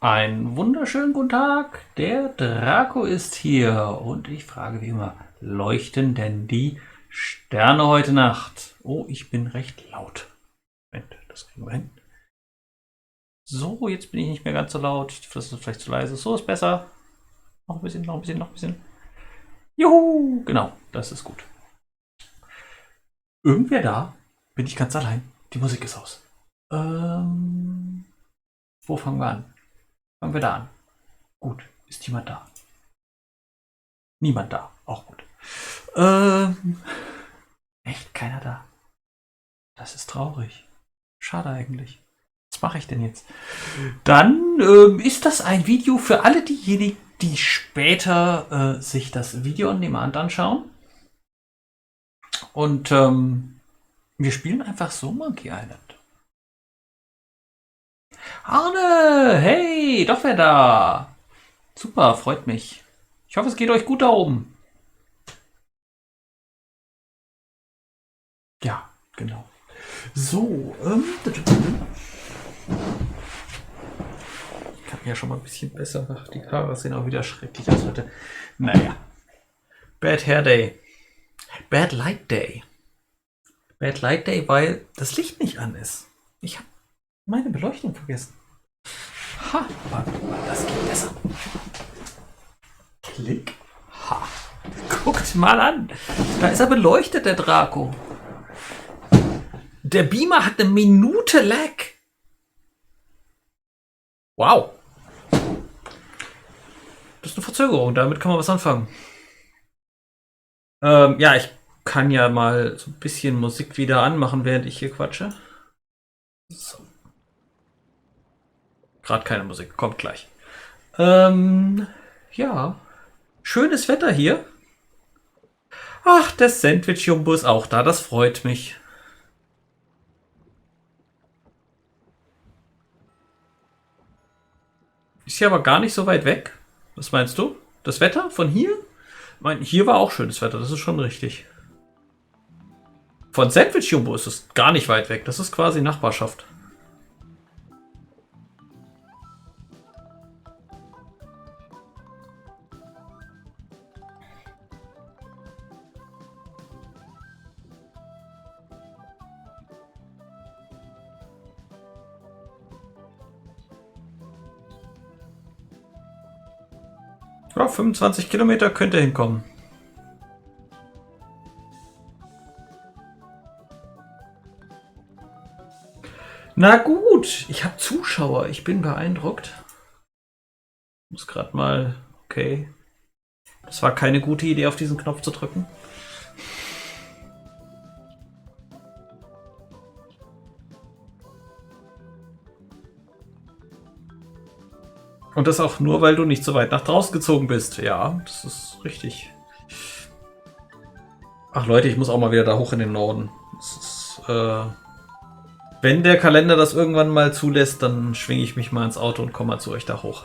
Einen wunderschönen guten Tag, der Drako ist hier und ich frage wie immer, leuchten denn die Sterne heute Nacht? Oh, ich bin recht laut. Moment, das kriegen wir hin. So, jetzt bin ich nicht mehr ganz so laut, das ist vielleicht zu leise. So ist besser. Noch ein bisschen, noch ein bisschen, noch ein bisschen. Juhu, genau, das ist gut. Irgendwer da? Bin ich ganz allein? Die Musik ist aus. Wo fangen wir an? Fangen wir da an. Gut, ist jemand da? Niemand da, auch gut. Ähm, Echt keiner da. Das ist traurig. Schade eigentlich. Was mache ich denn jetzt? Dann ist das ein Video für alle diejenigen, die später sich das Video on Demand anschauen. Und wir spielen einfach so Monkey Island. Arne, hey, doch wer da? Super, freut mich. Ich hoffe, es geht euch gut da oben. Ja, genau. So, kann ja schon mal ein bisschen besser. Ach, die Haare sehen auch wieder schrecklich aus heute. Naja. Bad Hair Day. Bad Light Day. Bad Light Day, weil das Licht nicht an ist. Ich habe meine Beleuchtung vergessen. Ha, warte mal, das geht besser. Klick. Ha. Guckt mal an. Da ist er beleuchtet, der Drako. Der Beamer hat eine Minute Lag. Wow. Das ist eine Verzögerung, damit kann man was anfangen. Ja, ich kann ja mal so ein bisschen Musik wieder anmachen, während ich hier quatsche. So. Gerade keine Musik, kommt gleich. Ja. Schönes Wetter hier. Ach, der Sandwich-Jumbo ist auch da, das freut mich. Ist hier aber gar nicht so weit weg. Was meinst du? Das Wetter von hier? Ich meine, hier war auch schönes Wetter, das ist schon richtig. Von Sandwich Jumbo ist es gar nicht weit weg. Das ist quasi Nachbarschaft. Ja, 25 Kilometer könnte hinkommen. Na gut, ich habe Zuschauer. Ich bin beeindruckt. Muss gerade mal. Okay. Das war keine gute Idee, auf diesen Knopf zu drücken. Und das auch nur, weil du nicht so weit nach draußen gezogen bist. Ja, das ist richtig. Ach Leute, ich muss auch mal wieder da hoch in den Norden. Das ist, wenn der Kalender das irgendwann mal zulässt, dann schwinge ich mich mal ins Auto und komme mal zu euch da hoch.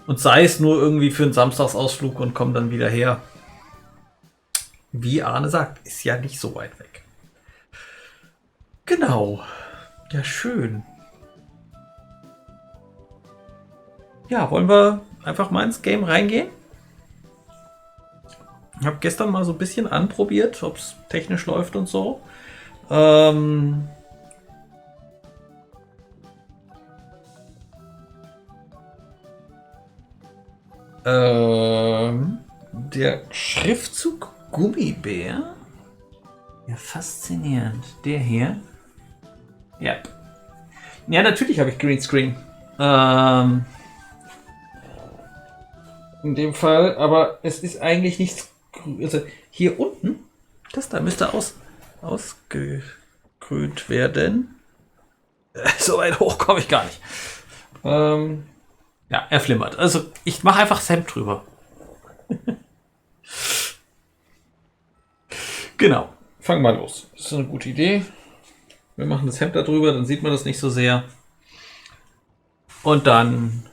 Und sei es nur irgendwie für einen Samstagsausflug und komme dann wieder her. Wie Arne sagt, ist ja nicht so weit weg. Genau. Ja, schön. Ja, wollen wir einfach mal ins Game reingehen? Ich habe gestern mal so ein bisschen anprobiert, ob es technisch läuft und so. Der Schriftzug Gummibär. Ja, faszinierend. Der hier. Ja. Ja, natürlich habe ich Greenscreen. In dem Fall, aber es ist eigentlich nichts. Also hier unten, das da müsste ausgegrünt werden. So weit hoch komme ich gar nicht. Ja, er flimmert. Also ich mache einfach Sam drüber. Genau. Fangen wir los. Das ist eine gute Idee. Wir machen das Hemd da drüber, dann sieht man das nicht so sehr. Und dann,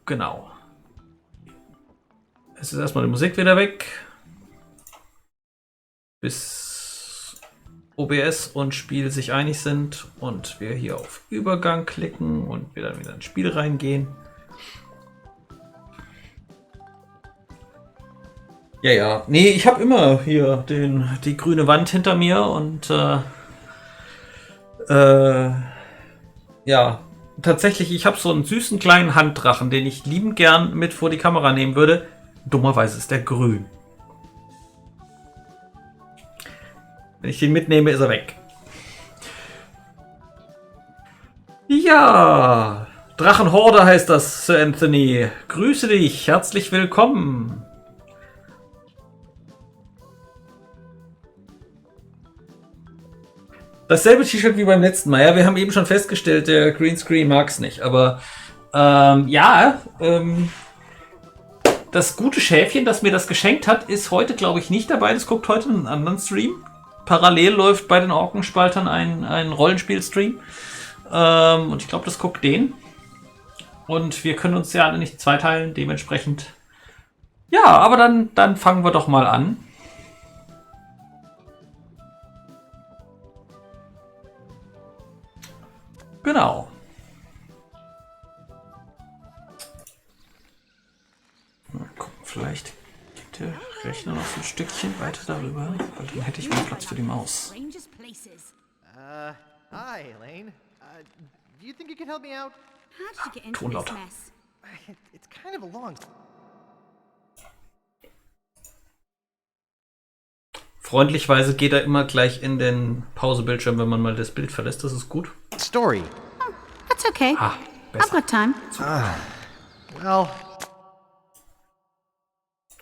genau. Es ist erstmal die Musik wieder weg. Bis OBS und Spiel sich einig sind und wir hier auf Übergang klicken und wir dann wieder ins Spiel reingehen. Ja, ja. Nee, ich habe immer hier die grüne Wand hinter mir und äh, ja, tatsächlich, ich habe so einen süßen kleinen Handdrachen, den ich liebend gern mit vor die Kamera nehmen würde. Dummerweise ist der grün. Wenn ich den mitnehme, ist er weg. Ja, Drachenhorde heißt das, Sir Anthony. Grüße dich, herzlich willkommen. Dasselbe T-Shirt wie beim letzten Mal. Ja, wir haben eben schon festgestellt, der Greenscreen mag es nicht. Aber ja, das gute Schäfchen, das mir das geschenkt hat, ist heute, glaube ich, nicht dabei. Das guckt heute einen anderen Stream. Parallel läuft bei den Orkenspaltern ein Rollenspiel-Stream. Und ich glaube, das guckt den. Und wir können uns ja alle nicht zweiteilen, dementsprechend. Ja, aber dann fangen wir doch mal an. Genau. Mal gucken, vielleicht geht der Rechner noch so ein Stückchen weiter darüber, weil dann hätte ich mehr Platz für die Maus. Hi, Elaine. Do you think you can help me out? How did you get into Ton this lauter. mess? It's kind of a long... Freundlichweise geht er immer gleich in den Pausebildschirm, wenn man mal das Bild verlässt. Das ist gut. story. That's okay. Ah, I've besser. got time. Well,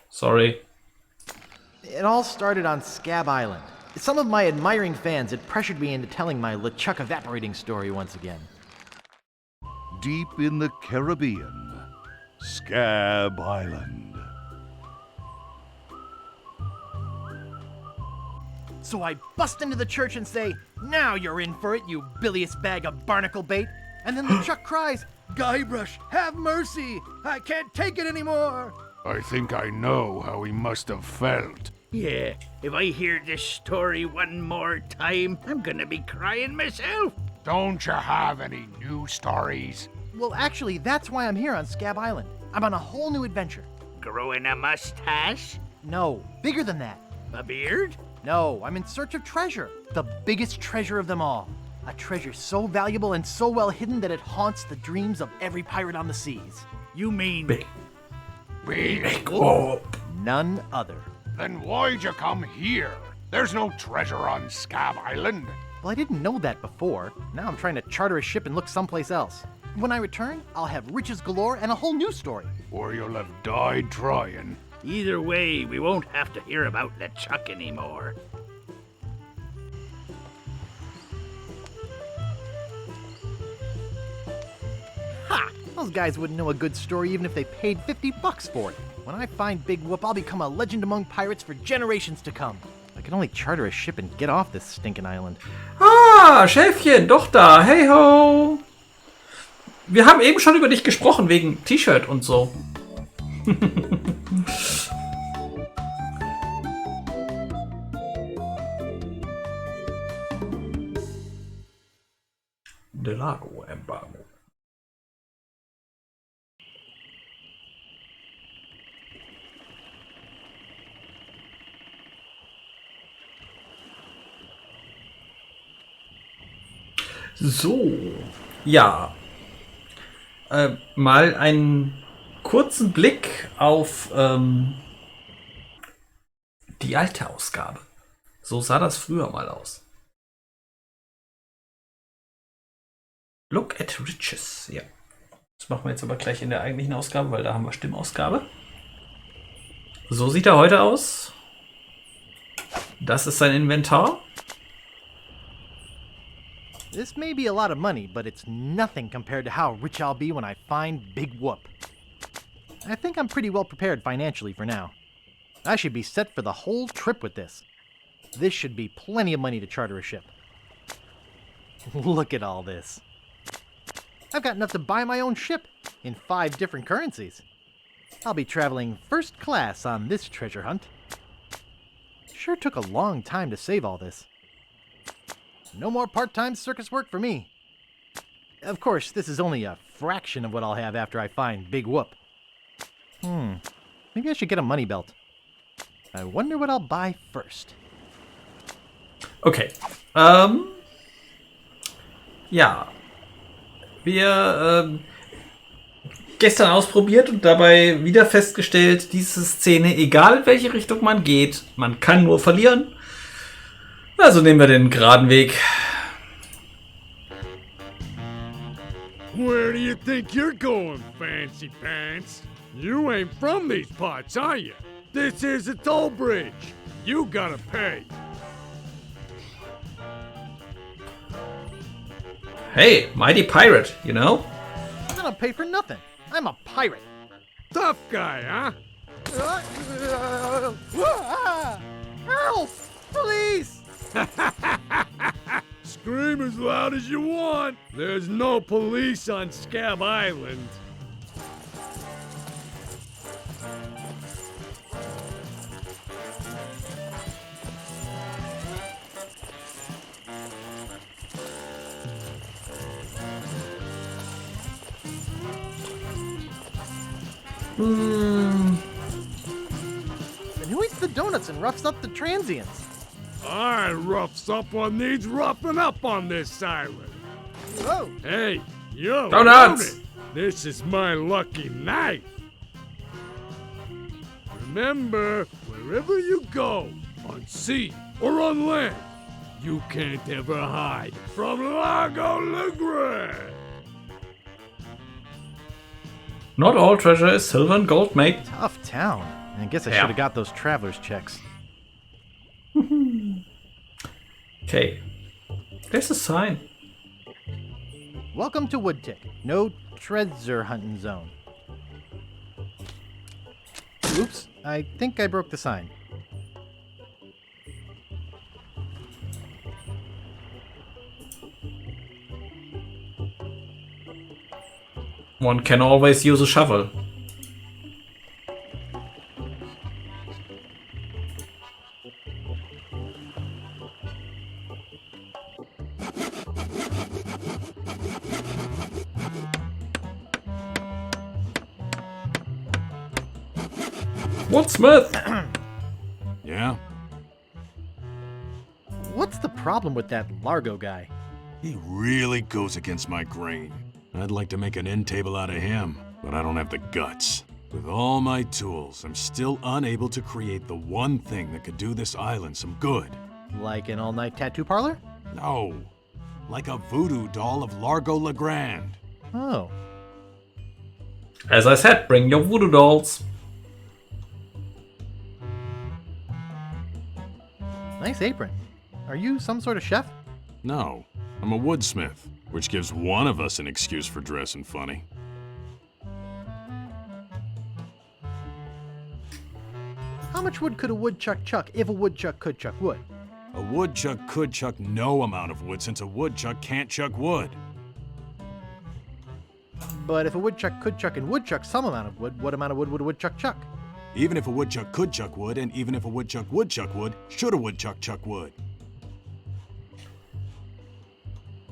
Sorry. it all started on Scab Island. Some of my admiring fans had pressured me into telling my LeChuck evaporating story once again. Deep in the Caribbean, Scab Island. So I bust into the church and say, "Now you're in for it, you bilious bag of barnacle bait." And then LeChuck cries, "Guybrush, have mercy! I can't take it anymore!" I think I know how he must have felt. Yeah, if I hear this story one more time, I'm gonna be crying myself. Don't you have any new stories? Well, actually, that's why I'm here on Scab Island. I'm on a whole new adventure. Growing a mustache? No, bigger than that. A beard? No, I'm in search of treasure. The biggest treasure of them all. A treasure so valuable and so well hidden that it haunts the dreams of every pirate on the seas. You mean Big. Big. Oh. None other. Then why'd you come here? There's no treasure on Scab Island. Well, I didn't know that before. Now I'm trying to charter a ship and look someplace else. When I return, I'll have riches galore and a whole new story. Or you'll have died trying. either way, we won't have to hear about LeChuck anymore. Ha! Those guys wouldn't know a good story even if they paid $50 for it. When I find Big Whoop, I'll become a legend among pirates for generations to come. I can only charter a ship and get off this stinking island. Ah, Schäfchen, doch da. Hey ho. Wir haben eben schon über dich gesprochen, wegen T-Shirt und so. Drako-Embargo. So, ja. Mal einen kurzen Blick auf die alte Ausgabe. So sah das früher mal aus. Look at Riches, ja. Das machen wir jetzt aber gleich in der eigentlichen Ausgabe, weil da haben wir Stimmausgabe. So sieht er heute aus. Das ist sein Inventar. This may be a lot of money, but it's nothing compared to how rich I'll be when I find Big Whoop. I think I'm pretty well prepared financially for now. I should be set for the whole trip with this. This should be plenty of money to charter a ship. Look at all this. I've got enough to buy my own ship in 5 different currencies. I'll be traveling first class on this treasure hunt. Sure took a long time to save all this. No more part-time circus work for me. Of course, this is only a fraction of what I'll have after I find Big Whoop. Maybe I should get a money belt. I wonder what I'll buy first. Okay. Ja. Wir gestern ausprobiert und dabei wieder festgestellt, diese Szene, egal in welche Richtung man geht, man kann nur verlieren. Also nehmen wir den geraden Weg. Where do you think you're going, fancy pants? You ain't from these parts, are you? This is a toll bridge. You gotta pay. Hey, mighty pirate, you know? I don't pay for nothing. I'm a pirate. Tough guy, huh? Help! Please! Scream as loud as you want. There's no police on Scab Island. And who eats the donuts and roughs up the transients? I roughs up what needs roughing up on this island. Whoa! Hey, yo, Donuts! own it. This is my lucky night. Remember, wherever you go, on sea or on land, you can't ever hide from Largo Legrand. Not all treasure is silver and gold, mate. Tough town. I guess I Yeah. should have got those traveler's checks. Okay. There's a sign. Welcome to Woodtick. No treasure hunting zone. Oops, I think I broke the sign. One can always use a shovel. Woodsmith! Yeah? What's the problem with that Largo guy? He really goes against my grain. I'd like to make an end table out of him, but I don't have the guts. With all my tools, I'm still unable to create the one thing that could do this island some good. Like an all-night tattoo parlor? No. Like a voodoo doll of Largo Legrand. Oh. As I said, bring your voodoo dolls. Nice apron. Are you some sort of chef? No, I'm a woodsmith, which gives one of us an excuse for dressing funny. How much wood could a woodchuck chuck if a woodchuck could chuck wood? A woodchuck could chuck no amount of wood since a woodchuck can't chuck wood. But if a woodchuck could chuck and woodchuck some amount of wood, what amount of wood would a woodchuck chuck? Even if a woodchuck could chuck wood, and even if a woodchuck would chuck wood, should a woodchuck chuck wood?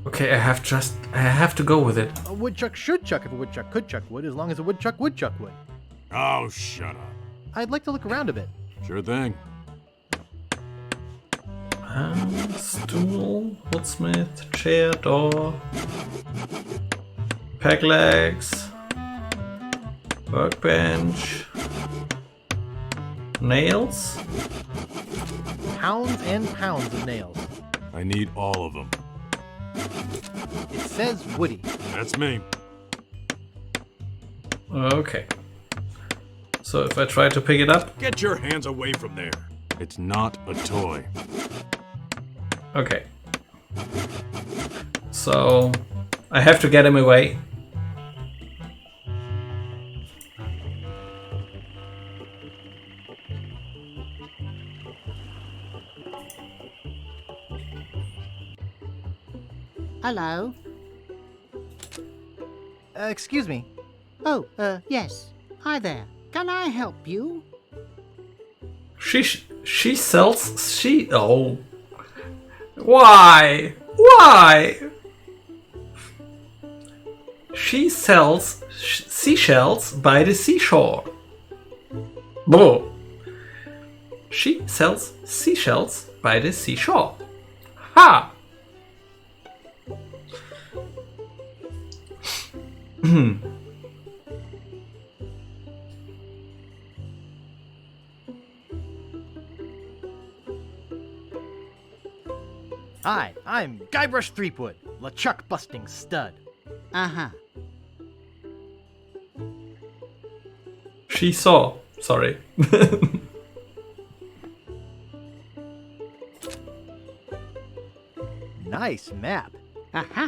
Okay, I have to go with it. A woodchuck should chuck if a woodchuck could chuck wood, as long as a woodchuck would chuck wood. Oh, shut up. I'd like to look around a bit. Sure thing. Stool, woodsmith, chair, door, peg legs, workbench, nails. Pounds and pounds of nails. I need all of them. It says Woody. That's me. Okay. So if I try to pick it up, Get your hands away from there. It's not a toy. okay. So I have to get him away. Hello? Excuse me. Oh, yes. Hi there. Can I help you? She sells she. Oh, why? Why? She sells seashells by the seashore. Bro. She sells seashells by the seashore. Ha! Hi, I'm Guybrush Threepwood, LeChuck busting stud. Uh-huh. She saw. Sorry. Nice map. Uh-huh.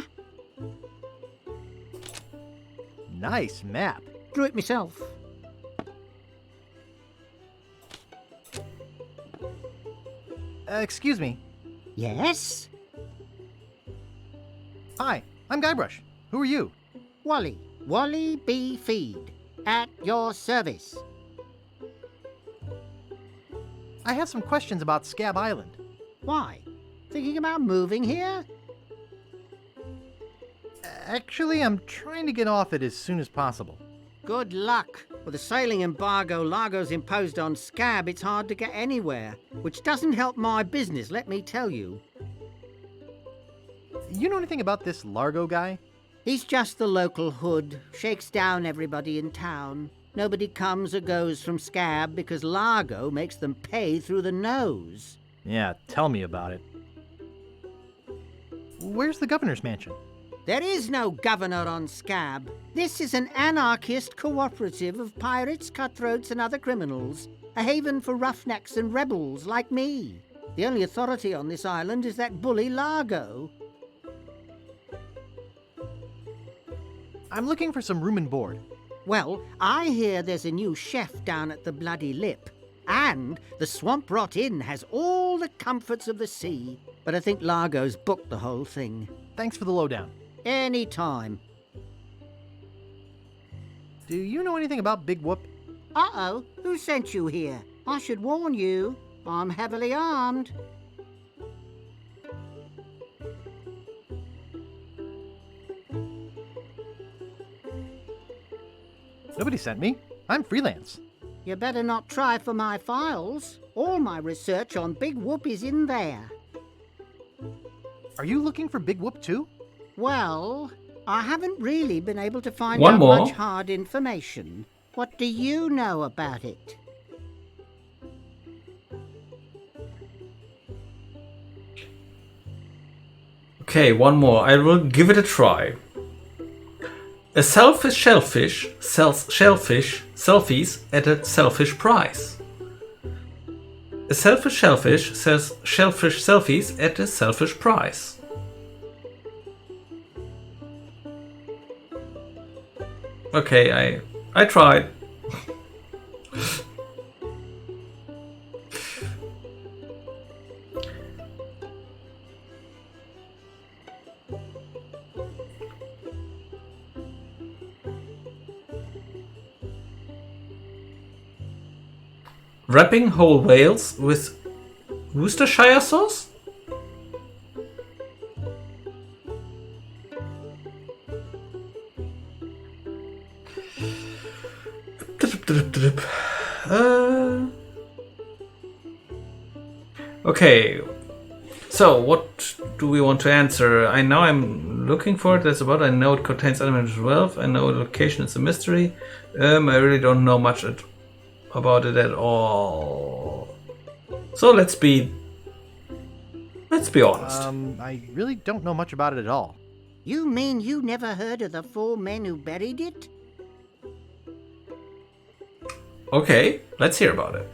Nice map. Drew it myself. Excuse me. Yes? Hi, I'm Guybrush. Who are you? Wally. Wally B. Feed. At your service. I have some questions about Scab Island. Why? Thinking about moving here? Actually, I'm trying to get off it as soon as possible. Good luck. With the sailing embargo Largo's imposed on Scab, it's hard to get anywhere. Which doesn't help my business, let me tell you. You know anything about this Largo guy? He's just the local hood. Shakes down everybody in town. Nobody comes or goes from Scab because Largo makes them pay through the nose. Yeah, tell me about it. Where's the governor's mansion? There is no governor on Scab. This is an anarchist cooperative of pirates, cutthroats, and other criminals. A haven for roughnecks and rebels like me. The only authority on this island is that bully Largo. I'm looking for some room and board. Well, I hear there's a new chef down at the Bloody Lip. And the Swamp Rot Inn has all the comforts of the sea. But I think Largo's booked the whole thing. Thanks for the lowdown. Any time. Do you know anything about Big Whoop? Uh-oh, who sent you here? I should warn you, I'm heavily armed. Nobody sent me. I'm freelance. You better not try for my files. All my research on Big Whoop is in there. Are you looking for Big Whoop too? Well, I haven't really been able to find One out more. much hard information. What do you know about it? Okay, one more. I will give it a try. A selfish shellfish sells shellfish selfies at a selfish price. A selfish shellfish sells shellfish selfies at a selfish price. Okay, I tried. Wrapping whole whales with Worcestershire sauce? Okay, so what do we want to answer? I'm looking for it. That's about. I know it contains elements of wealth. I know the location is a mystery. I really don't know much about it at all. So let's be honest. I really don't know much about it at all. You mean you never heard of the 4 men who buried it? Okay, let's hear about it.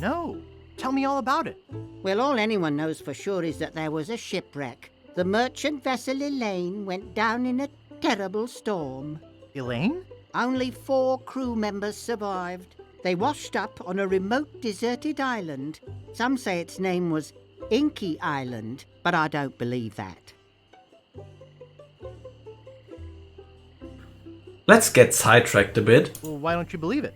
No. Tell me all about it. Well, all anyone knows for sure is that there was a shipwreck. The merchant vessel Elaine went down in a terrible storm. Elaine? Only 4 crew members survived. They washed up on a remote deserted island. Some say its name was Inky Island, but I don't believe that. Let's get sidetracked a bit. Well, why don't you believe it?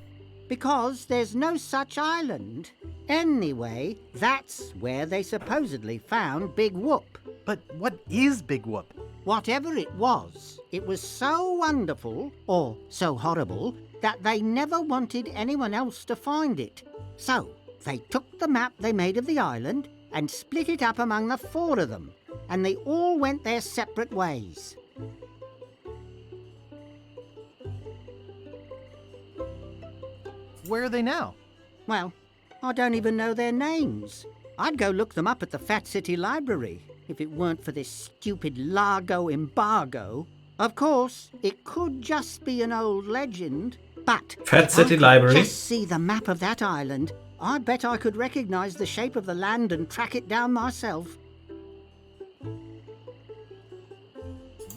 Because there's no such island. Anyway, that's where they supposedly found Big Whoop. But what is Big Whoop? Whatever it was so wonderful, or so horrible, that they never wanted anyone else to find it. So, they took the map they made of the island and split it up among the 4 of them, and they all went their separate ways. Where are they now? Well, I don't even know their names. I'd go look them up at the Fat City Library if it weren't for this stupid Largo embargo. Of course, it could just be an old legend, but Fat if City I could Library. just see the map of that island, I bet I could recognize the shape of the land and track it down myself.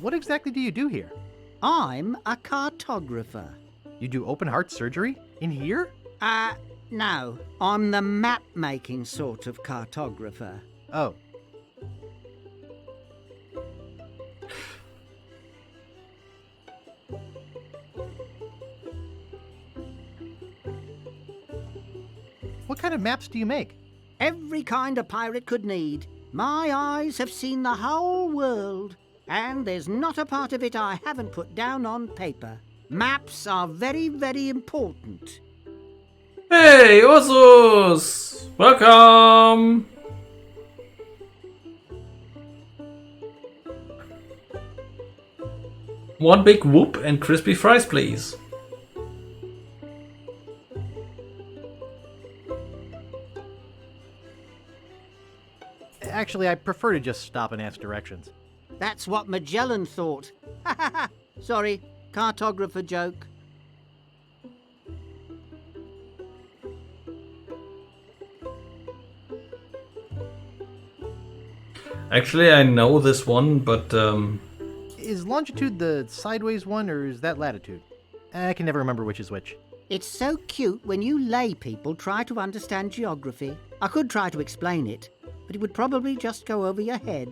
What exactly do you do here? I'm a cartographer. You do open heart surgery? In here? No, I'm the map-making sort of cartographer. Oh. What kind of maps do you make? Every kind a pirate could need. My eyes have seen the whole world, and there's not a part of it I haven't put down on paper. Maps are very, very important. Hey, Ursus! Welcome! One big whoop and crispy fries, please. Actually, I prefer to just stop and ask directions. That's what Magellan thought. Ha ha ha! Sorry, cartographer joke. Actually, I know this one, but Is longitude the sideways one, or is that latitude? I can never remember which is which. It's so cute when you lay people try to understand geography. I could try to explain it, but it would probably just go over your head.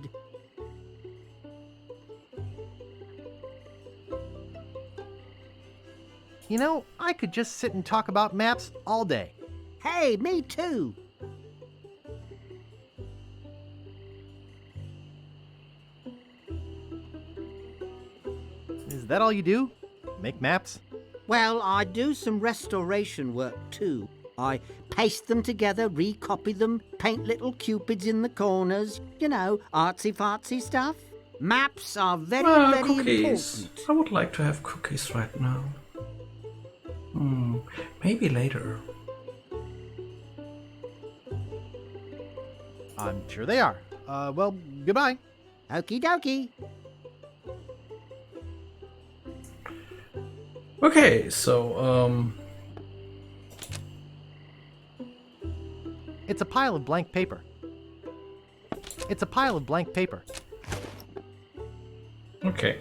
You know, I could just sit and talk about maps all day. Hey, me too! Is that all you do? Make maps? Well, I do some restoration work too. I paste them together, recopy them, paint little cupids in the corners, you know, artsy-fartsy stuff. Maps are very, very cookies. important. I would like to have cookies right now. Maybe later. I'm sure they are. Well, goodbye. Okie dokie. Okay, so, It's a pile of blank paper. It's a pile of blank paper. okay.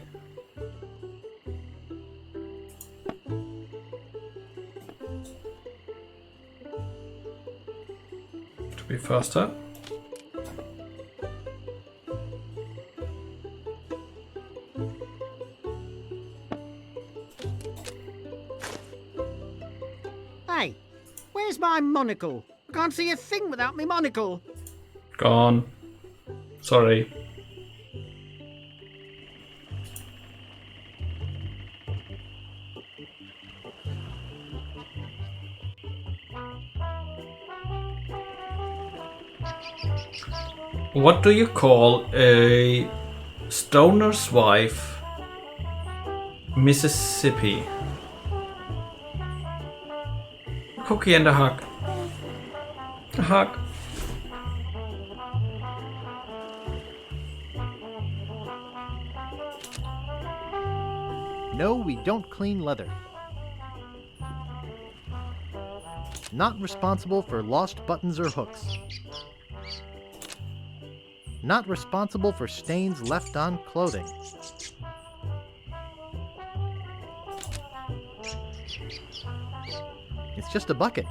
To be faster. Hey, where's my monocle? I can't see a thing without me monocle. Gone. Sorry. What do you call a stoner's wife, Mississippi? Cookie and a hug. A hug. No, we don't clean leather. Not responsible for lost buttons or hooks. Not responsible for stains left on clothing. It's just a bucket.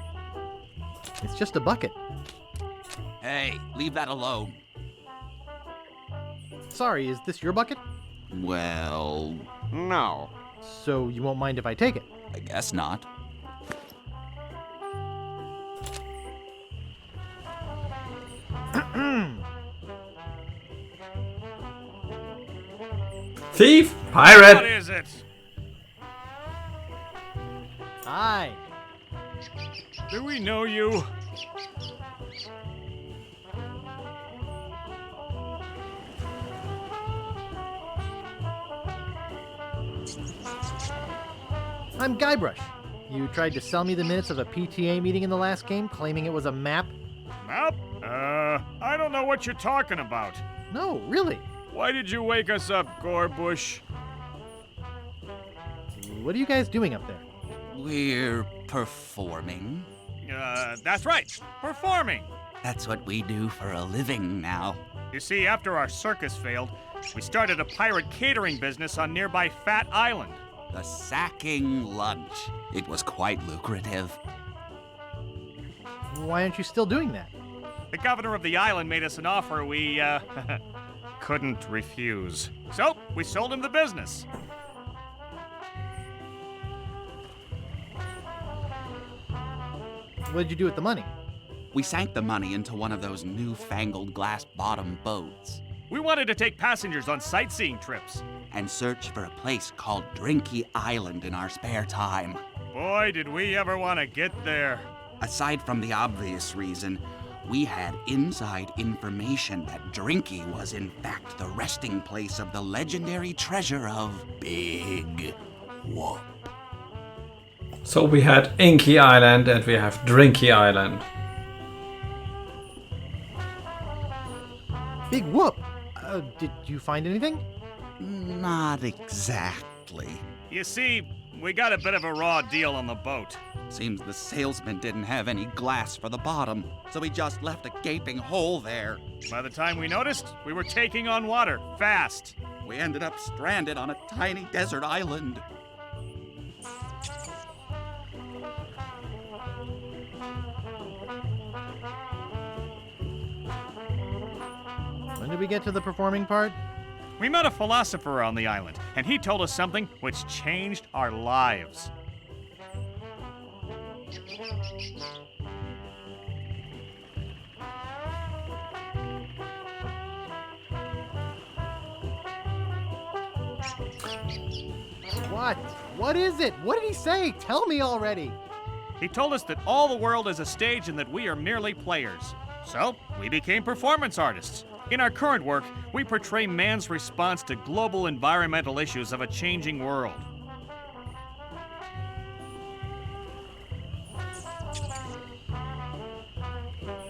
It's just a bucket. Hey, leave that alone. Sorry, is this your bucket? Well, no. So you won't mind if I take it? I guess not. Thief! What Pirate! is it? Hi. Do we know you? I'm Guybrush. You tried to sell me the minutes of a PTA meeting in the last game, claiming it was a map? Map? I don't know what you're talking about. No, really. Why did you wake us up, Gorbush? What are you guys doing up there? We're performing. That's right. Performing. That's what we do for a living now. You see, after our circus failed, we started a pirate catering business on nearby Fat Island. The sacking lunch. It was quite lucrative. Why aren't you still doing that? The governor of the island made us an offer we, couldn't refuse. So, we sold him the business. What did you do with the money? We sank the money into one of those newfangled glass-bottom boats We wanted to take passengers on sightseeing trips. and search for a place called Drinky Island in our spare time. Boy, did we ever want to get there. Aside from the obvious reason, we had inside information that Drinky was in fact the resting place of the legendary treasure of Big Whoop. So we had Inky Island and we have Drinky Island. Big whoop! Did you find anything? Not exactly. You see, we got a bit of a raw deal on the boat. Seems the salesman didn't have any glass for the bottom, so he just left a gaping hole there. By the time we noticed, we were taking on water, fast. We ended up stranded on a tiny desert island. When did we get to the performing part? We met a philosopher on the island, and he told us something which changed our lives. What? What is it? What did he say? Tell me already. He told us that all the world is a stage and that we are merely players. So, we became performance artists. In our current work, we portray man's response to global environmental issues of a changing world.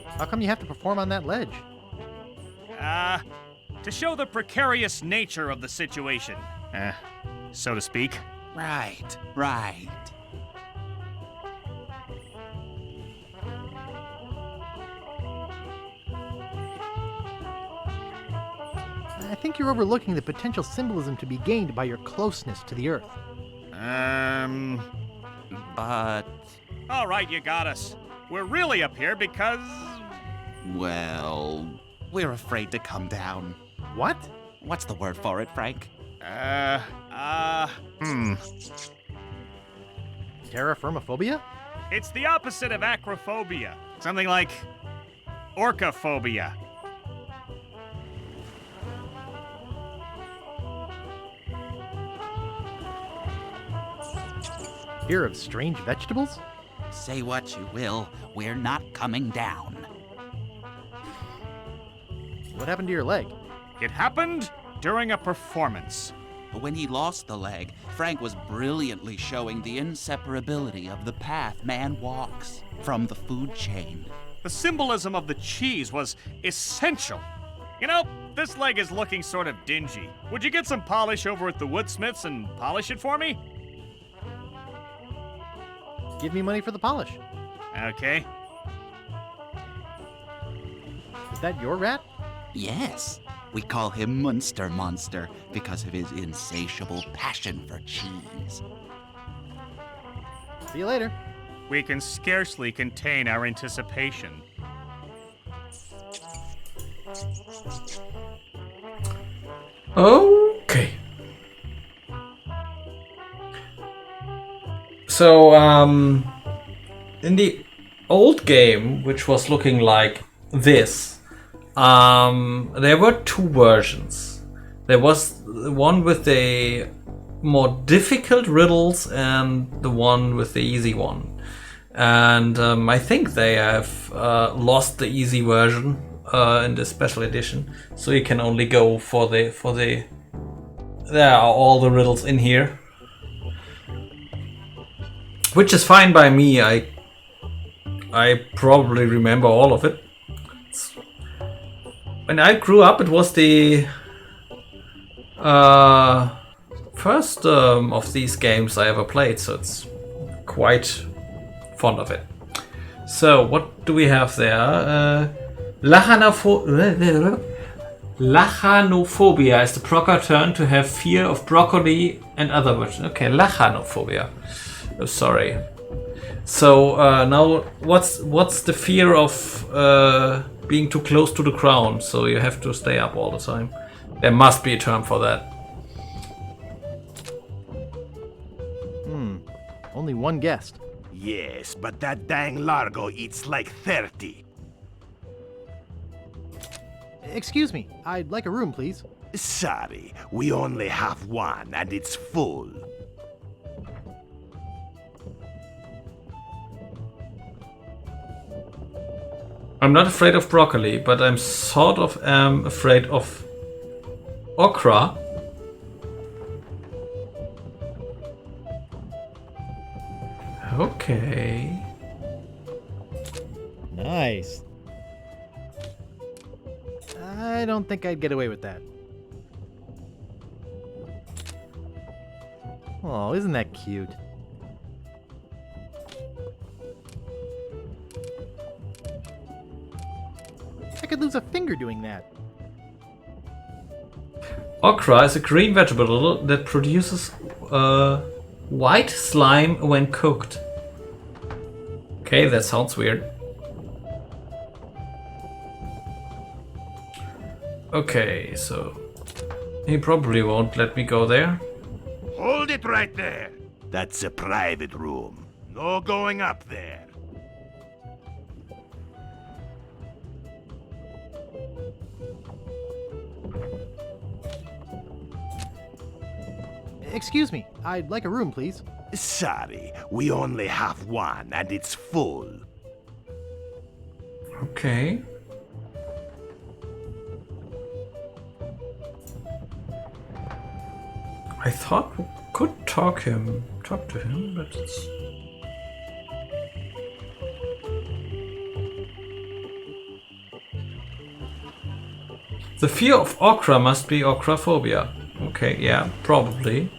How come you have to perform on that ledge? To show the precarious nature of the situation, so to speak. Right. I think you're overlooking the potential symbolism to be gained by your closeness to the Earth. But, All right, you got us. We're really up here because... well, we're afraid to come down. What? What's the word for it, Frank? Terraformophobia? It's the opposite of acrophobia. Something like orcaphobia. Fear of strange vegetables? Say what you will, we're not coming down. What happened to your leg? It happened during a performance. But when he lost the leg, Frank was brilliantly showing the inseparability of the path man walks from the food chain. The symbolism of the cheese was essential. You know, this leg is looking sort of dingy. Would you get some polish over at the Woodsmiths and polish it for me? Give me money for the polish. Okay. Is that your rat? Yes, we call him Munster Monster because of his insatiable passion for cheese. See you later. We can scarcely contain our anticipation. Okay. So, in the old game, which was looking like this, there were two versions. There was the one with the more difficult riddles and the one with the easy one. And I think they have lost the easy version in the special edition, so you can only go for the. There are all the riddles in here, which is fine by me. I probably remember all of it. When I grew up, it was the first of these games I ever played, so it's quite fond of it. So, what do we have there? Lachanophobia is the proper term to have fear of broccoli and other versions. Okay, lachanophobia. Oh, sorry. So now, what's the fear of being too close to the ground? So you have to stay up all the time. There must be a term for that. Only one guest. Yes, but that dang Largo eats like 30. Excuse me, I'd like a room, please. Sorry, we only have one and it's full. I'm not afraid of broccoli, but I'm sort of afraid of okra. Okay. Nice. I don't think I'd get away with that. Oh, isn't that cute? I could lose a finger doing that. Okra is a green vegetable that produces white slime when cooked. Okay, that sounds weird. Okay, so he probably won't let me go there. Hold it right there. That's a private room. No going up there. Excuse me, I'd like a room, please. Sorry, we only have one and it's full. Okay. I thought we could talk to him, but it's... The fear of okra must be okraphobia. Okay, yeah, probably.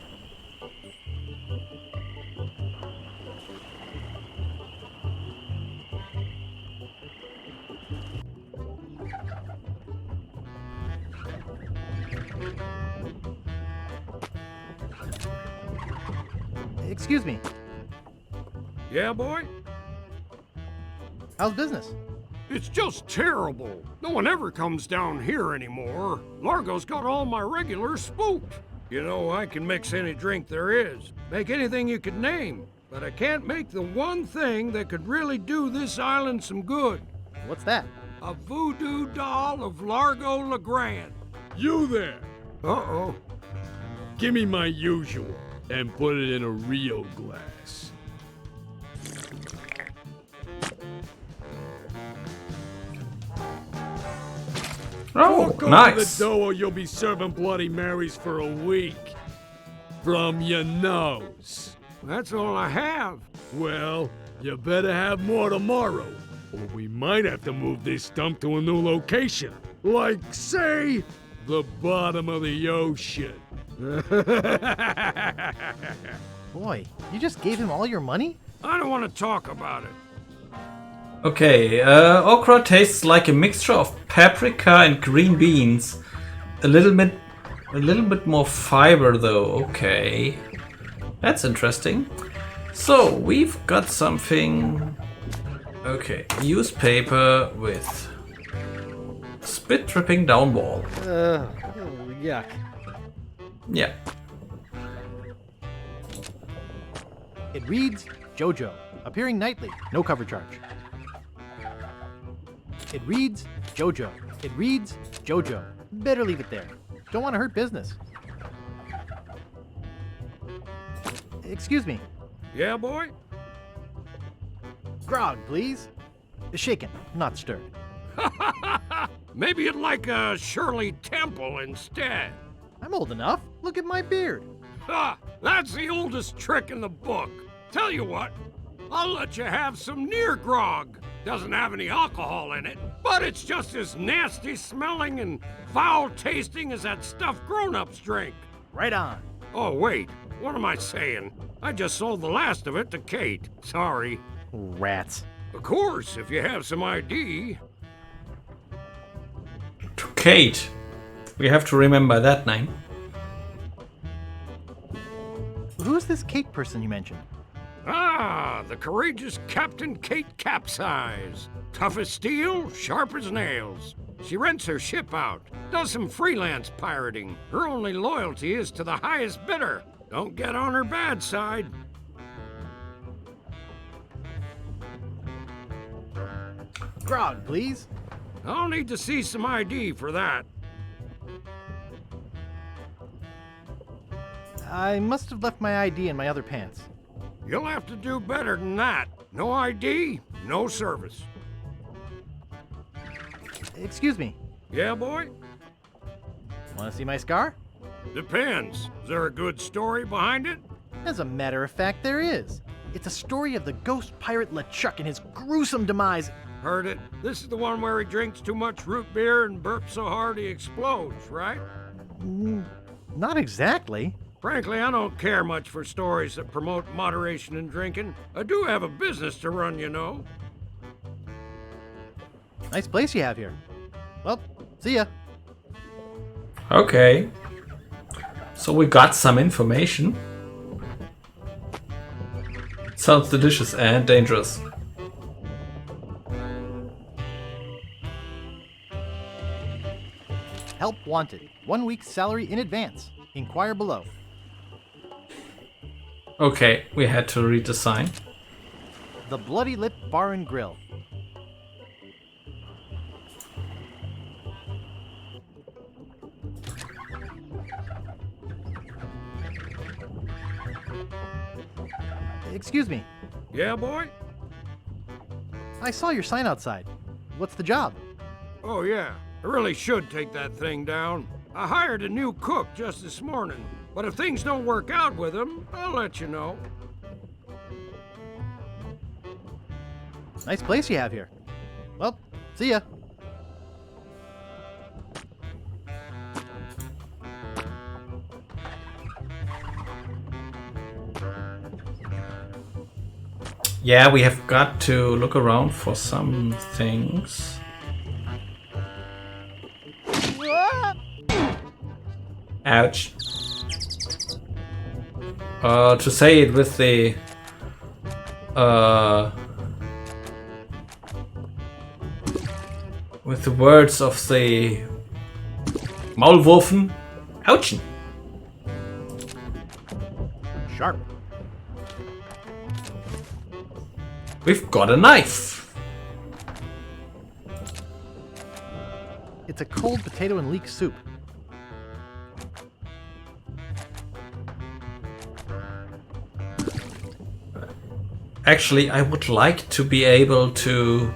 Excuse me, Yeah, boy? how's business? It's just terrible. No one ever comes down here anymore. Largo's got all my regulars spooked. You know, I can mix any drink there is, make anything you could name, but I can't make the one thing that could really do this island some good. What's that? A voodoo doll of Largo LeGrand. You there. Uh-oh. Give me my usual and put it in a real glass. Oh, Walk nice. over the dough or you'll be serving Bloody Marys for a week. From your nose. That's all I have. Well, you better have more tomorrow, or we might have to move this stump to a new location. Like, say, the bottom of the ocean. Boy, you just gave him all your money? I don't want to talk about it. Okay, okra tastes like a mixture of paprika and green beans. A little bit more fiber though. Okay, that's interesting. So we've got something. Okay, use paper with spit dripping down wall. Yuck. Yeah. It reads JoJo, appearing nightly, no cover charge. It reads JoJo. It reads JoJo. Better leave it there. Don't want to hurt business. Excuse me. Yeah, boy? Grog, please. Shaken, not stirred. Maybe you'd like a Shirley Temple instead. I'm old enough. Look at my beard. Ha! That's the oldest trick in the book. Tell you what, I'll let you have some near grog. Doesn't have any alcohol in it, but it's just as nasty smelling and foul tasting as that stuff grown-ups drink. Right on. Oh, wait, what am I saying? I just sold the last of it to Kate. Sorry. Rats. Of course, if you have some ID. To Kate. We have to remember that name. Who's this Kate person you mentioned? Ah, the courageous Captain Kate Capsize. Tough as steel, sharp as nails. She rents her ship out, does some freelance pirating. Her only loyalty is to the highest bidder. Don't get on her bad side. Grog, please. I'll need to see some ID for that. I must have left my ID in my other pants. You'll have to do better than that. No ID, no service. Excuse me. Yeah, boy? Want to see my scar? Depends. Is there a good story behind it? As a matter of fact, there is. It's a story of the ghost pirate LeChuck and his gruesome demise. Heard it. This is the one where he drinks too much root beer and burps so hard he explodes, right? Not exactly. Frankly, I don't care much for stories that promote moderation in drinking. I do have a business to run, you know. Nice place you have here. Well, see ya. Okay. So we got some information. Sounds delicious and dangerous. Help wanted. 1 week's salary in advance. Inquire below. Okay, we had to read the sign. The Bloody Lip Bar and Grill. Excuse me. Yeah, boy? I saw your sign outside. What's the job? Oh, yeah. I really should take that thing down. I hired a new cook just this morning. But if things don't work out with him, I'll let you know. Nice place you have here. Well, see ya. Yeah, we have got to look around for some things. Ouch. To say it with the words of the Maulwurfen, ouchen. Sharp. We've got a knife. It's a cold potato and leek soup. Actually, I would like to be able to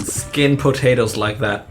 skin potatoes like that.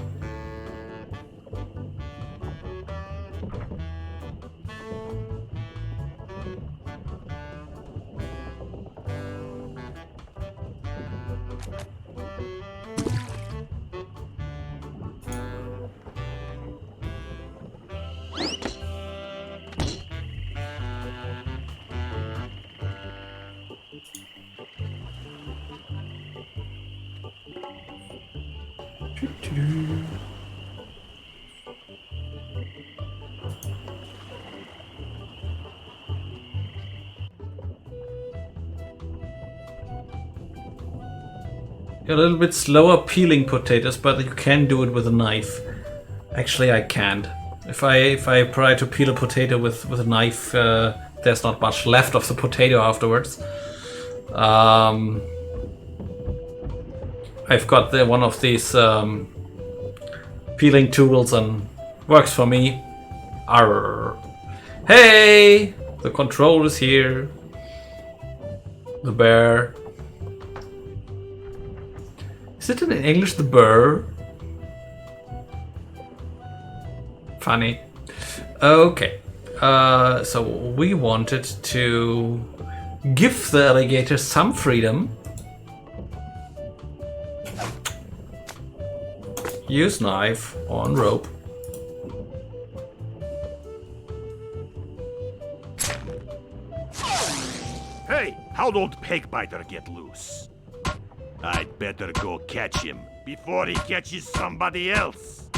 You're a little bit slower peeling potatoes, but you can do it with a knife. Actually, I can't. If I try to peel a potato with a knife, there's not much left of the potato afterwards. I've got one of these peeling tools and works for me. Arr. Hey! The control is here. The bear. Is it in English the burr? Funny. Okay. So we wanted to give the alligator some freedom. Use knife on rope. Hey, how'd old Pegbiter get loose? I'd better go catch him before he catches somebody else.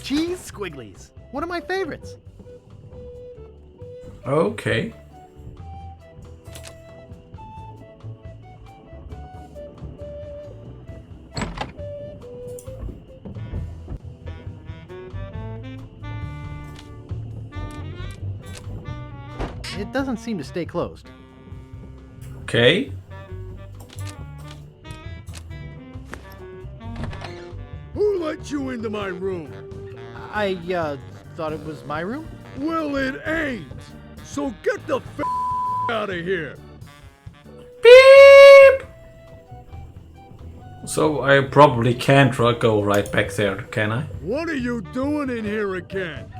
Cheese squigglies. One of my favorites. Okay. It doesn't seem to stay closed. Okay. Who let you into my room? I thought it was my room. Well, it ain't. So get the f out of here. Beep! So I probably can't go right back there, can I? What are you doing in here again?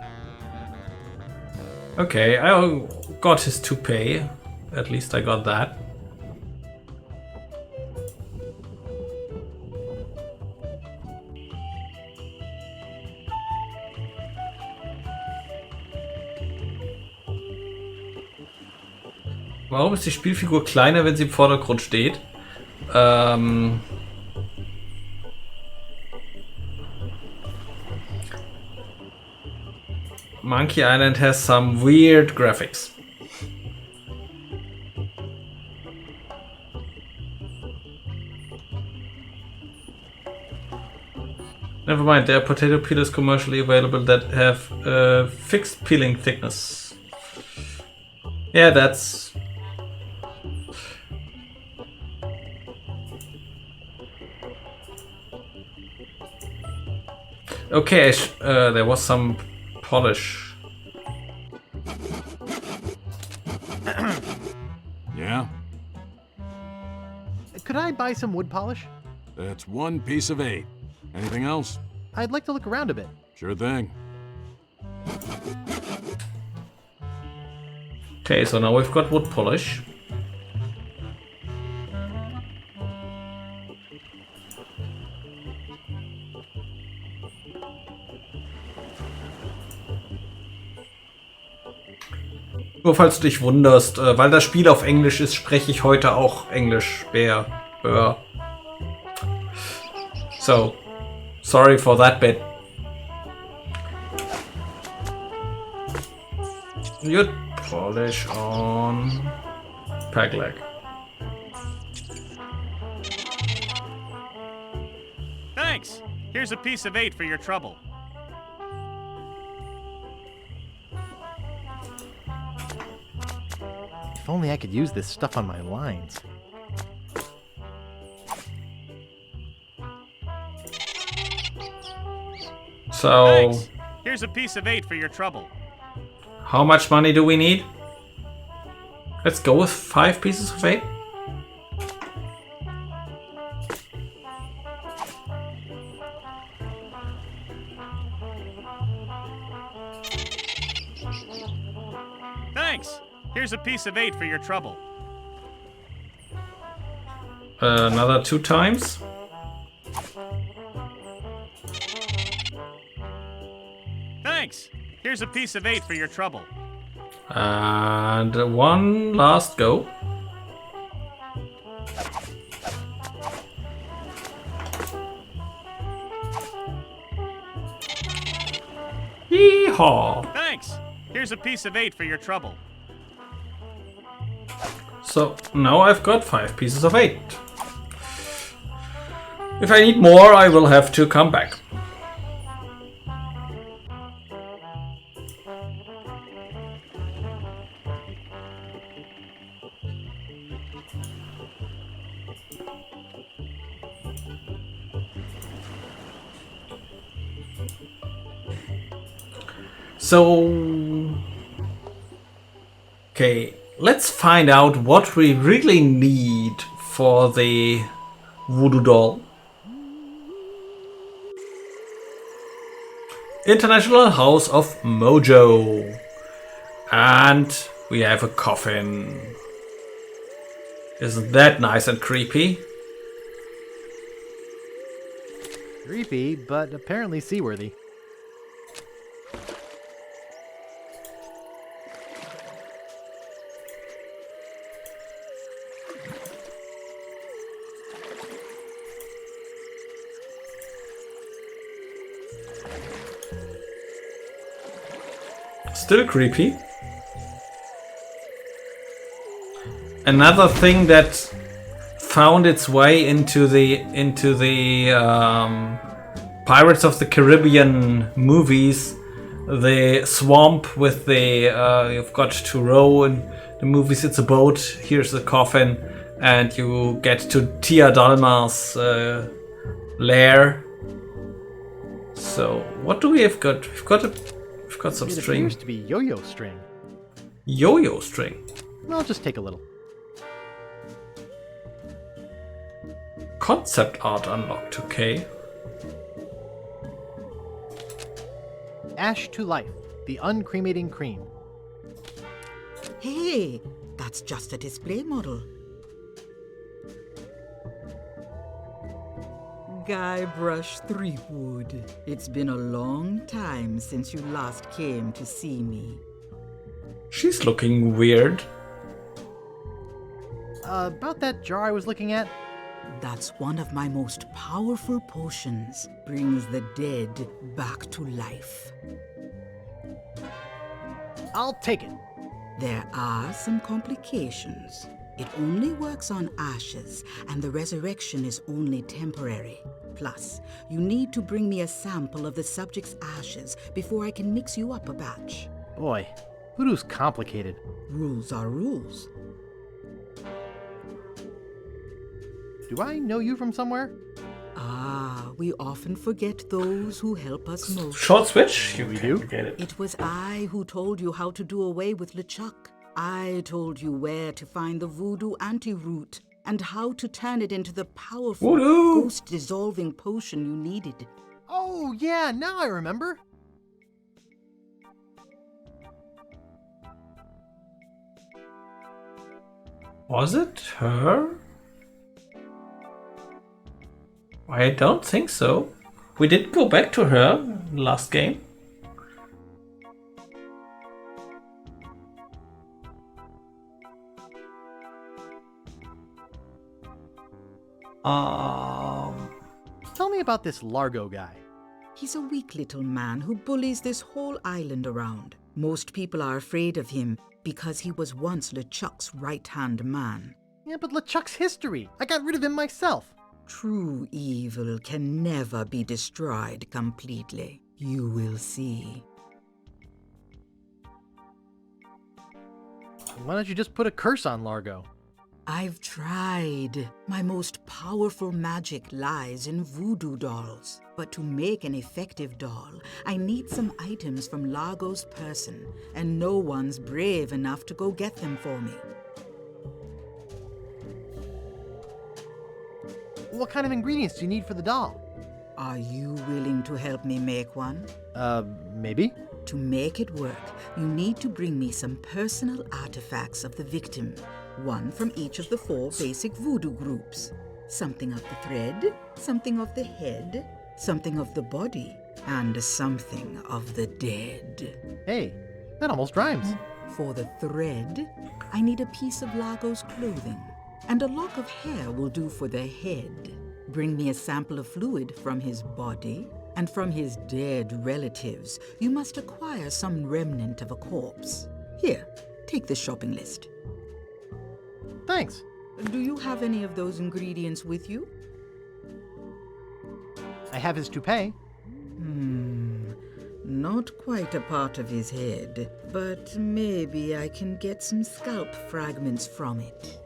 Okay, I got his toupee. At least I got that. Warum ist die Spielfigur kleiner, wenn sie im Vordergrund steht? Monkey Island has some weird graphics. Never mind, there are potato peelers commercially available that have fixed peeling thickness. Yeah, that's... Okay, there was some polish. Yeah? Could I buy some wood polish? That's 1 piece of 8. Anything else? I'd like to look around a bit. Sure thing. Okay, so now we've got wood polish. Nur falls du dich wunderst, weil das Spiel auf Englisch ist, spreche ich heute auch Englisch. Bär. So, sorry for that bit. Good polish on peg leg. Thanks. Here's a piece of 8 for your trouble. If only I could use this stuff on my lines. So, Thanks. Here's a piece of 8 for your trouble. how much money do we need? Let's go with 5 pieces of 8. Thanks. Here's a piece of 8 for your trouble. Another 2 times. Thanks. Here's a piece of 8 for your trouble. And one last go. Yeehaw! Thanks. Here's a piece of 8 for your trouble. So now I've got 5 pieces of 8. If I need more, I will have to come back. So... Okay, let's find out what we really need for the voodoo doll. International House of Mojo. And we have a coffin. Isn't that nice and creepy? Creepy, but apparently seaworthy. Still creepy. Another thing that found its way into the Pirates of the Caribbean movies, the swamp with the you've got to row in the movies. It's a boat. Here's the coffin, and you get to Tia Dalma's lair. So what do we have got? We've got some It string. appears to be yo-yo string. Yo-yo string. I'll just take a little. Concept art unlocked. Okay. Ash to life, the uncremating cream. Hey, that's just a display model. Guybrush Threepwood. It's been a long time since you last came to see me. She's looking weird. About that jar I was looking at? That's one of my most powerful potions. Brings the dead back to life. I'll take it. There are some complications. It only works on ashes, and the resurrection is only temporary. Plus, you need to bring me a sample of the subject's ashes before I can mix you up a batch. Boy, voodoo's complicated. Rules are rules. Do I know you from somewhere? Ah, we often forget those who help us most. Short switch? You We can do? get it. It was I who told you how to do away with LeChuck. I told you where to find the voodoo anti-root and how to turn it into the powerful Voodoo! ghost-dissolving potion you needed. Oh, yeah, now I remember. Was it her? I don't think so. We did go back to her last game. Tell me about this Largo guy. He's a weak little man who bullies this whole island around. Most people are afraid of him because he was once LeChuck's right-hand man. Yeah, but LeChuck's history. I got rid of him myself. True evil can never be destroyed completely. You will see. Why don't you just put a curse on Largo? I've tried. My most powerful magic lies in voodoo dolls. But to make an effective doll, I need some items from Largo's person, and no one's brave enough to go get them for me. What kind of ingredients do you need for the doll? Are you willing to help me make one? Maybe? To make it work, you need to bring me some personal artifacts of the victim. One from each of the 4 basic voodoo groups. Something of the thread, something of the head, something of the body, and something of the dead. Hey, that almost rhymes. For the thread, I need a piece of Largo's clothing, and a lock of hair will do for the head. Bring me a sample of fluid from his body, and from his dead relatives, you must acquire some remnant of a corpse. Here, take the shopping list. Thanks. Do you have any of those ingredients with you? I have his toupee. Not quite a part of his head, but maybe I can get some scalp fragments from it.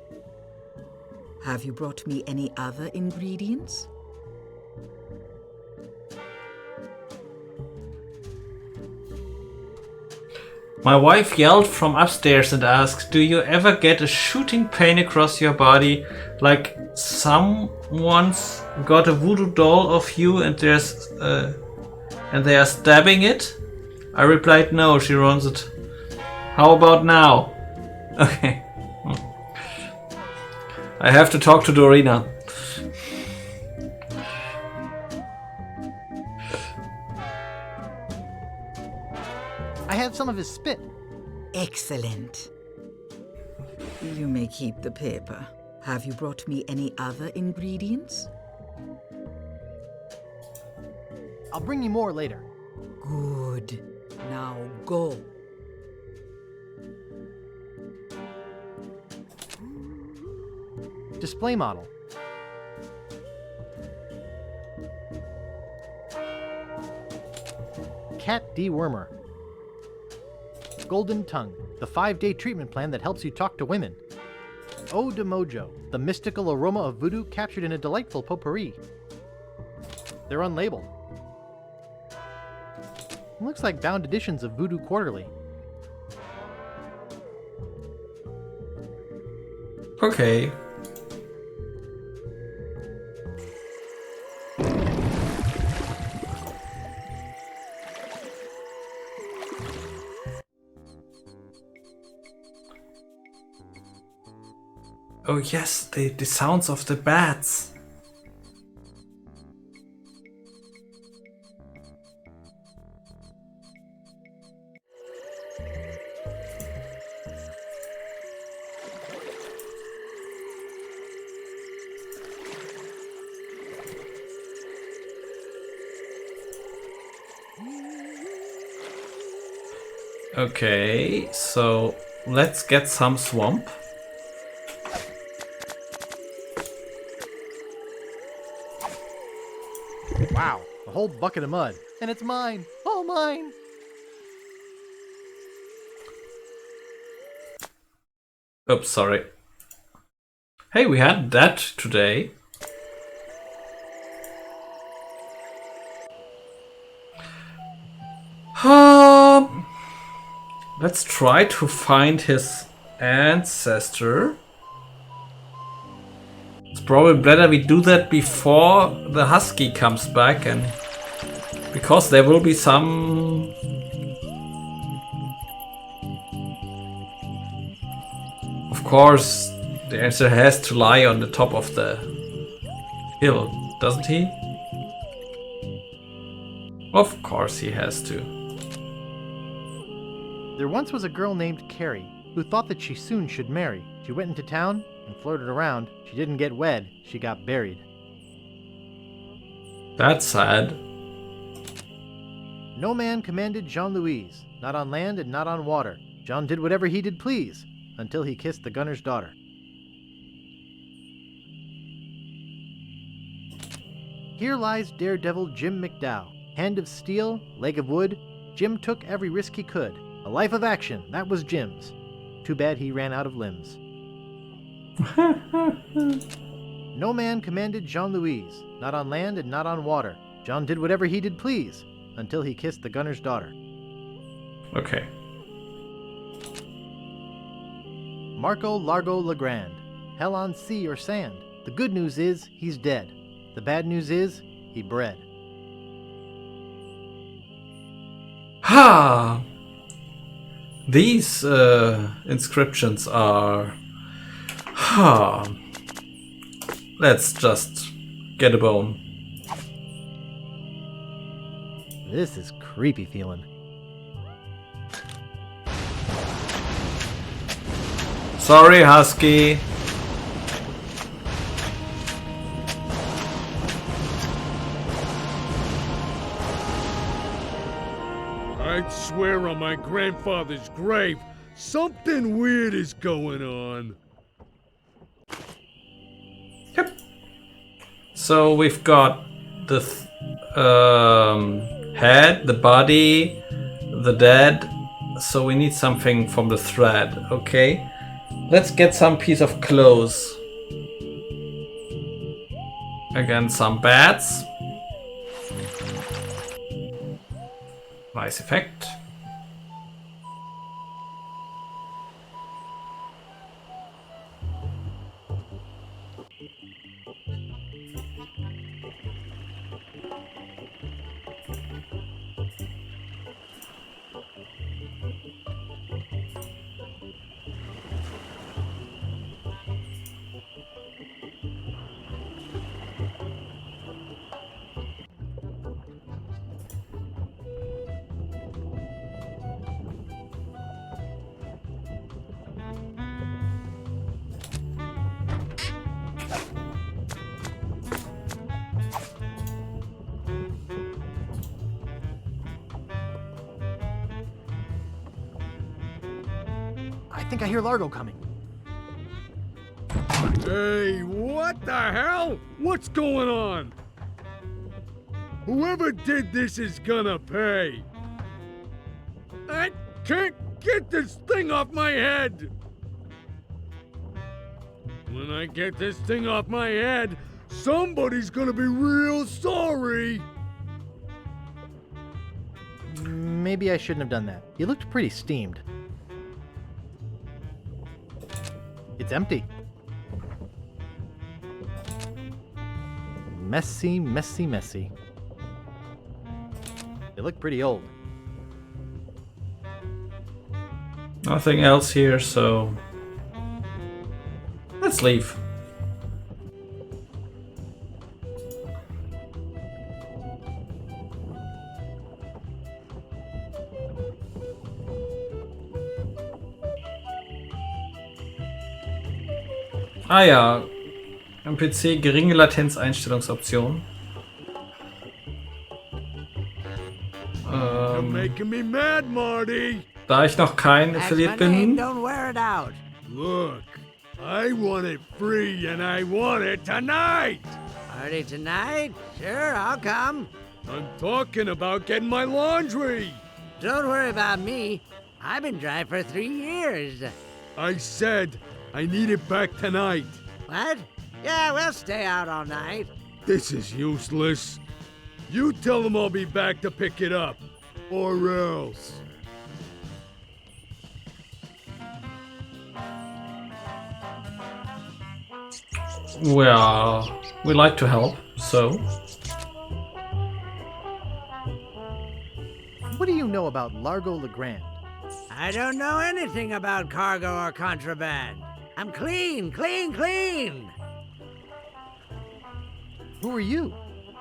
Have you brought me any other ingredients? My wife yelled from upstairs and asked, "Do you ever get a shooting pain across your body, like someone's got a voodoo doll of you and they are stabbing it?" I replied, "No." She runs it. "How about now?" Okay. I have to talk to Dorina. I have some of his spit. Excellent. You may keep the paper. Have you brought me any other ingredients? I'll bring you more later. Good. Now go. Display model. Cat dewormer. Golden tongue, the 5-day treatment plan that helps you talk to women. Eau de Mojo, the mystical aroma of voodoo captured in a delightful potpourri. They're unlabeled. Looks like bound editions of Voodoo Quarterly. Okay. Oh yes, the sounds of the bats. Okay, so let's get some swamp. Wow, a whole bucket of mud. And it's mine. All mine. Oops, sorry. Hey, we had that today. Let's try to find his ancestor. It's probably better we do that before the husky comes back, and because there will be some of course the answer has to lie on the top of the hill, doesn't he? Of course he has to. There once was a girl named Carrie who thought that she soon should marry. She went into town and flirted around. She didn't get wed, she got buried. That's sad. No man commanded Jean-Louise, not on land and not on water. John did whatever he did please, until he kissed the gunner's daughter. Here lies daredevil Jim McDowell. Hand of steel, leg of wood, Jim took every risk he could. A life of action, that was Jim's. Too bad he ran out of limbs. No man commanded Jean-Louise, not on land and not on water. John did whatever he did please, until he kissed the gunner's daughter. Okay. Marco Largo Legrand. Hell on sea or sand. The good news is, he's dead. The bad news is, he bred. Ha! These inscriptions are... Ha! Let's just get a bone. This is creepy feeling. Sorry, Husky. I'd swear on my grandfather's grave, something weird is going on. Yep. So we've got the head, the body, the dead. So we need something from the thread. Okay. Let's get some piece of clothes. Again, some bats. Nice effect. think I hear Largo coming. Hey, what the hell? What's going on? Whoever did this is gonna pay. I can't get this thing off my head. When I get this thing off my head, somebody's gonna be real sorry. Maybe I shouldn't have done that. You looked pretty steamed. It's empty. Messy, messy, messy. They look pretty old. Nothing else here, so let's leave. Ah ja, am PC geringe Latenzeinstellungsoption. You're making me mad, Marty. Da ich noch kein That's Affiliate my name, bin, don't wear it out. Look, I want it free and I want it tonight. Party tonight? Sure, I'll come. I'm talking about getting my laundry. Don't worry about me. I've been dry for 3 years. I said I need it back tonight. What? Yeah, we'll stay out all night. This is useless. You tell them I'll be back to pick it up. Or else. well, we like to help, so. What do you know about Largo Legrand? I don't know anything about cargo or contraband. I'm clean, clean, clean. Who are you?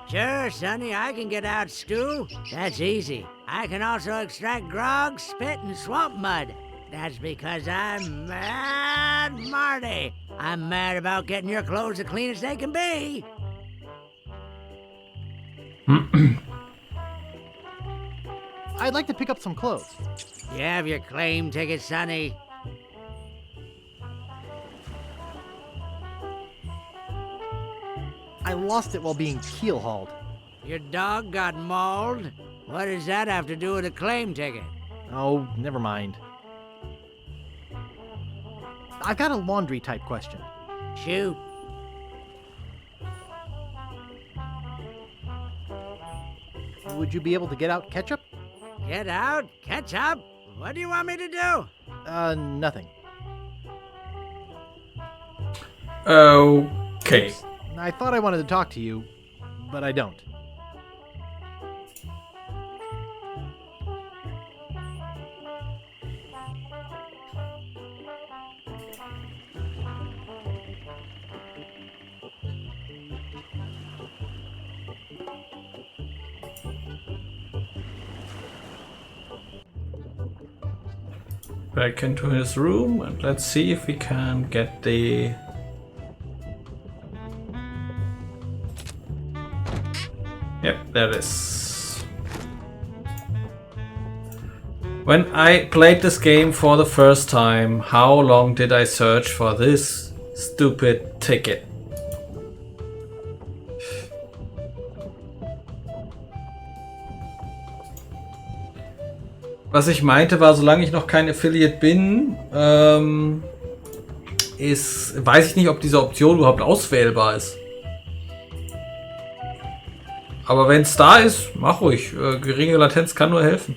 Sure, Sonny, I can get out stew. That's easy. I can also extract grog, spit, and swamp mud. That's because I'm Mad Marty. I'm mad about getting your clothes as clean as they can be. I'd like to pick up some clothes. You have your claim ticket, Sonny. I lost it while being keel hauled. Your dog got mauled? What does that have to do with a claim ticket? Oh, never mind. I've got a laundry type question. Shoot. Would you be able to get out ketchup? Get out? Catch up? What do you want me to do? Nothing. Okay. I thought I wanted to talk to you, but I don't. Back into his room and let's see if we can get the... Yep, there it is. When I played this game for the first time, how long did I search for this stupid ticket? Was ich meinte war, solange ich noch kein Affiliate bin, weiß ich nicht, ob diese Option überhaupt auswählbar ist. Aber wenn es da ist, mach ruhig. Geringe Latenz kann nur helfen.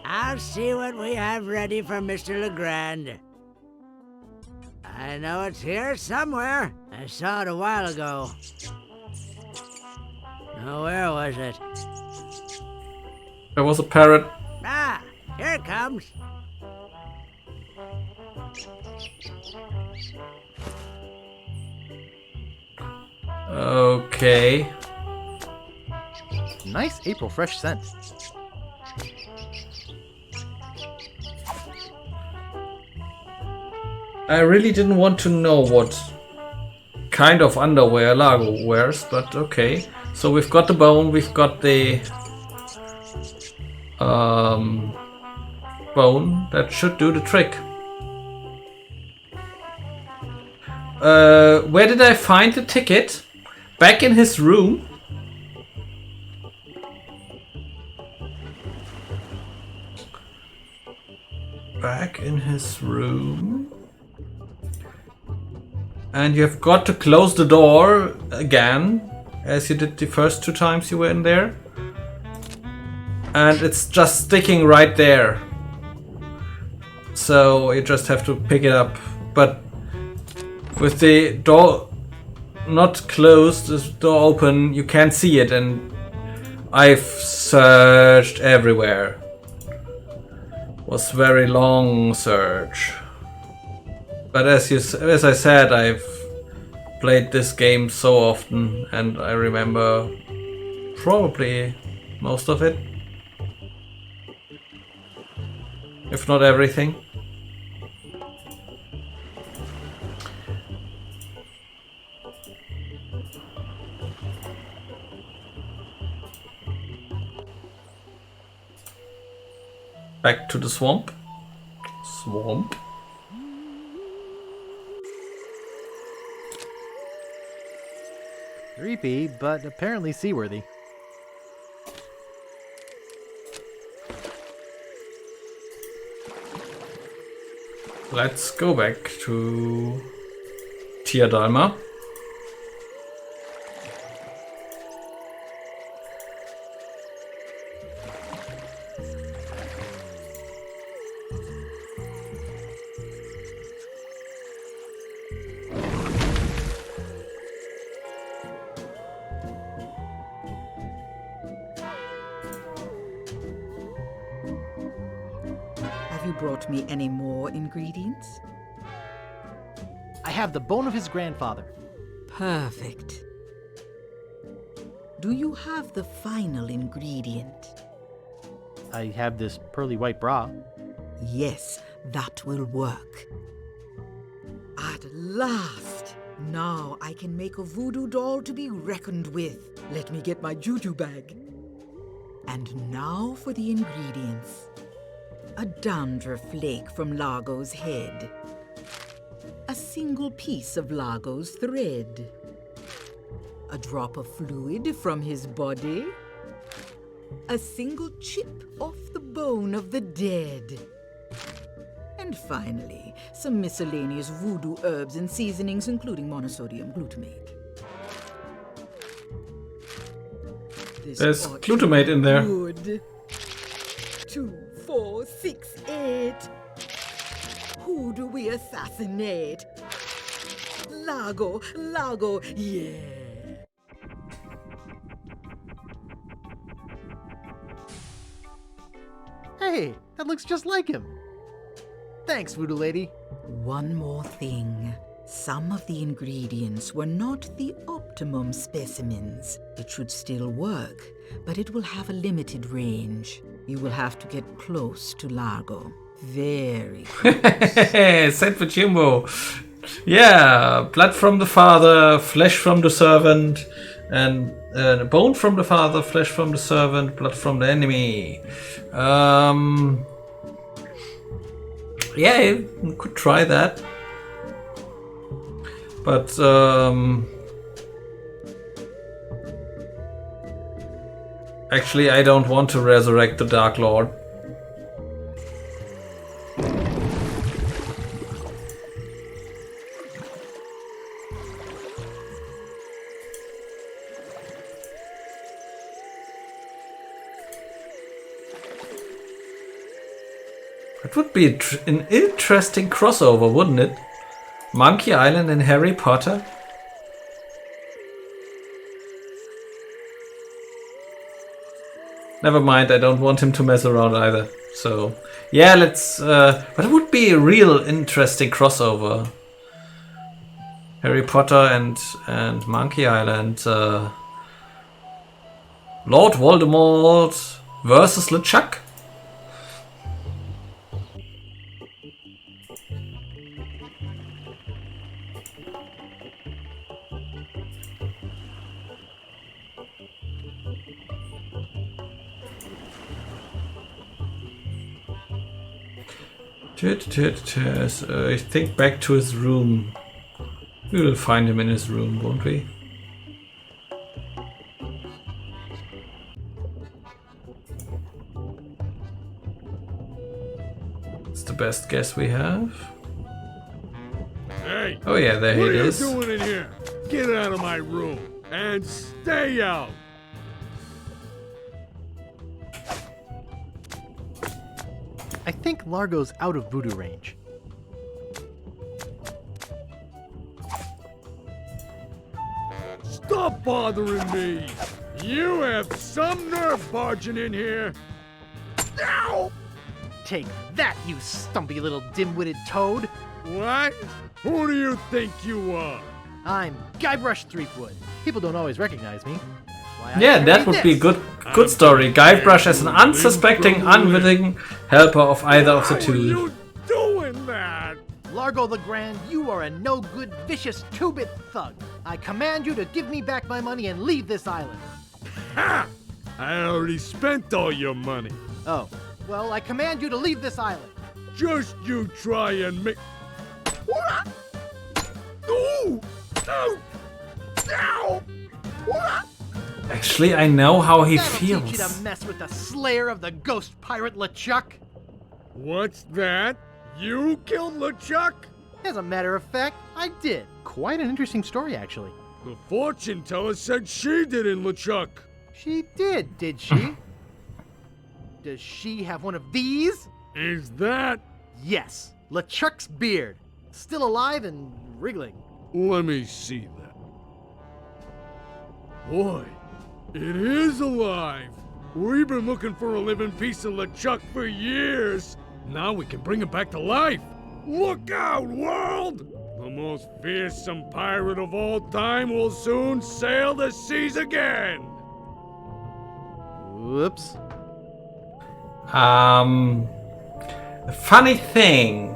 I'll see what we have ready for Mr. Legrand. I know it's here somewhere. I saw it a while ago. Now, where was it? There was a parrot. Ah, here it comes. Okay. Nice April fresh scent. I really didn't want to know what kind of underwear Largo wears, but okay. So we've got the bone, we've got the bone. That should do the trick. Where did I find the ticket? Back in his room. Back in his room. And you've got to close the door again, as you did the first 2 times you were in there. And it's just sticking right there. So you just have to pick it up. But with the door not closed, the door open, you can't see it. And I've searched everywhere. Was very long search. But as I said, I've played this game so often, and I remember probably most of it, if not everything. Back to the swamp. Swamp. Creepy, but apparently seaworthy. Let's go back to Teil. Have you brought me any more ingredients? I have the bone of his grandfather. Perfect. Do you have the final ingredient? I have this pearly white bra. Yes, that will work. At last! Now I can make a voodoo doll to be reckoned with. Let me get my juju bag. And now for the ingredients. A dandruff flake from Largo's head. A single piece of Largo's thread. A drop of fluid from his body. A single chip off the bone of the dead. And finally, some miscellaneous voodoo herbs and seasonings, including monosodium glutamate. There's glutamate in there. Good. 2, 4, 6, 8. Who do we assassinate? Largo, yeah. Hey, that looks just like him. Thanks, Voodoo Lady. One more thing. Some of the ingredients were not the optimum specimens. It should still work, but it will have a limited range. You will have to get close to Largo. Very close. Set for Jimbo. Yeah, blood from the father, flesh from the servant, and bone from the father, flesh from the servant, blood from the enemy. Yeah, you could try that. But actually, I don't want to resurrect the Dark Lord. It would be an interesting crossover, wouldn't it? Monkey Island and Harry Potter? Never mind, I don't want him to mess around either. So, yeah, let's... but it would be a real interesting crossover. Harry Potter and Monkey Island. Lord Voldemort versus LeChuck. I think back to his room. We will find him in his room, won't we? It's the best guess we have. Hey! Oh yeah, there What it are is. you doing in here? Get out of my room and stay out! I think Largo's out of voodoo range. Stop bothering me! You have some nerve barging in here! Ow! Take that, you stumpy little dim-witted toad! What? Who do you think you are? I'm Guybrush Threepwood. People don't always recognize me. That's why I Yeah, carry that would be a this. good story. Guybrush as an unsuspecting, unwilling helper of either of the Why are two. you doing that? Largo the Grand, you are a no-good, vicious, two-bit thug. I command you to give me back my money and leave this island. Ha! I already spent all your money. Oh, well, I command you to leave this island. Just you try and make... Ooh! Ow! Ow! Actually, I know how he That'll teach you to feels. mess with the slayer of the ghost pirate LeChuck. What's that? You killed LeChuck? As a matter of fact, I did. Quite an interesting story, actually. The fortune teller said she did in LeChuck. She did she? Does she have one of these? Is that... Yes, LeChuck's beard. Still alive and wriggling. Let me see that. Boy, it is alive. We've been looking for a living piece of LeChuck for years. Now we can bring him back to life. Look out, world! The most fearsome pirate of all time will soon sail the seas again. Whoops. Funny thing.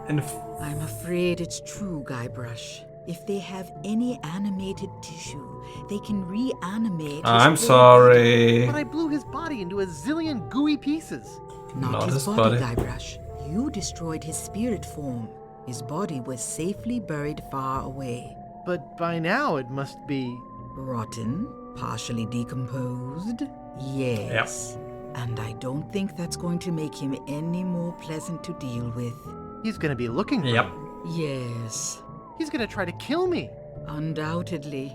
And I'm afraid it's true, Guybrush. If they have any animated tissue, they can reanimate. I'm his sorry. But I blew his body into a zillion gooey pieces. Not his body, Guybrush. You destroyed his spirit form. His body was safely buried far away. But by now it must be... Rotten, partially decomposed. Yes. And I don't think that's going to make him any more pleasant to deal with. He's gonna be looking for Yep. me. Yes. He's gonna try to kill me. Undoubtedly.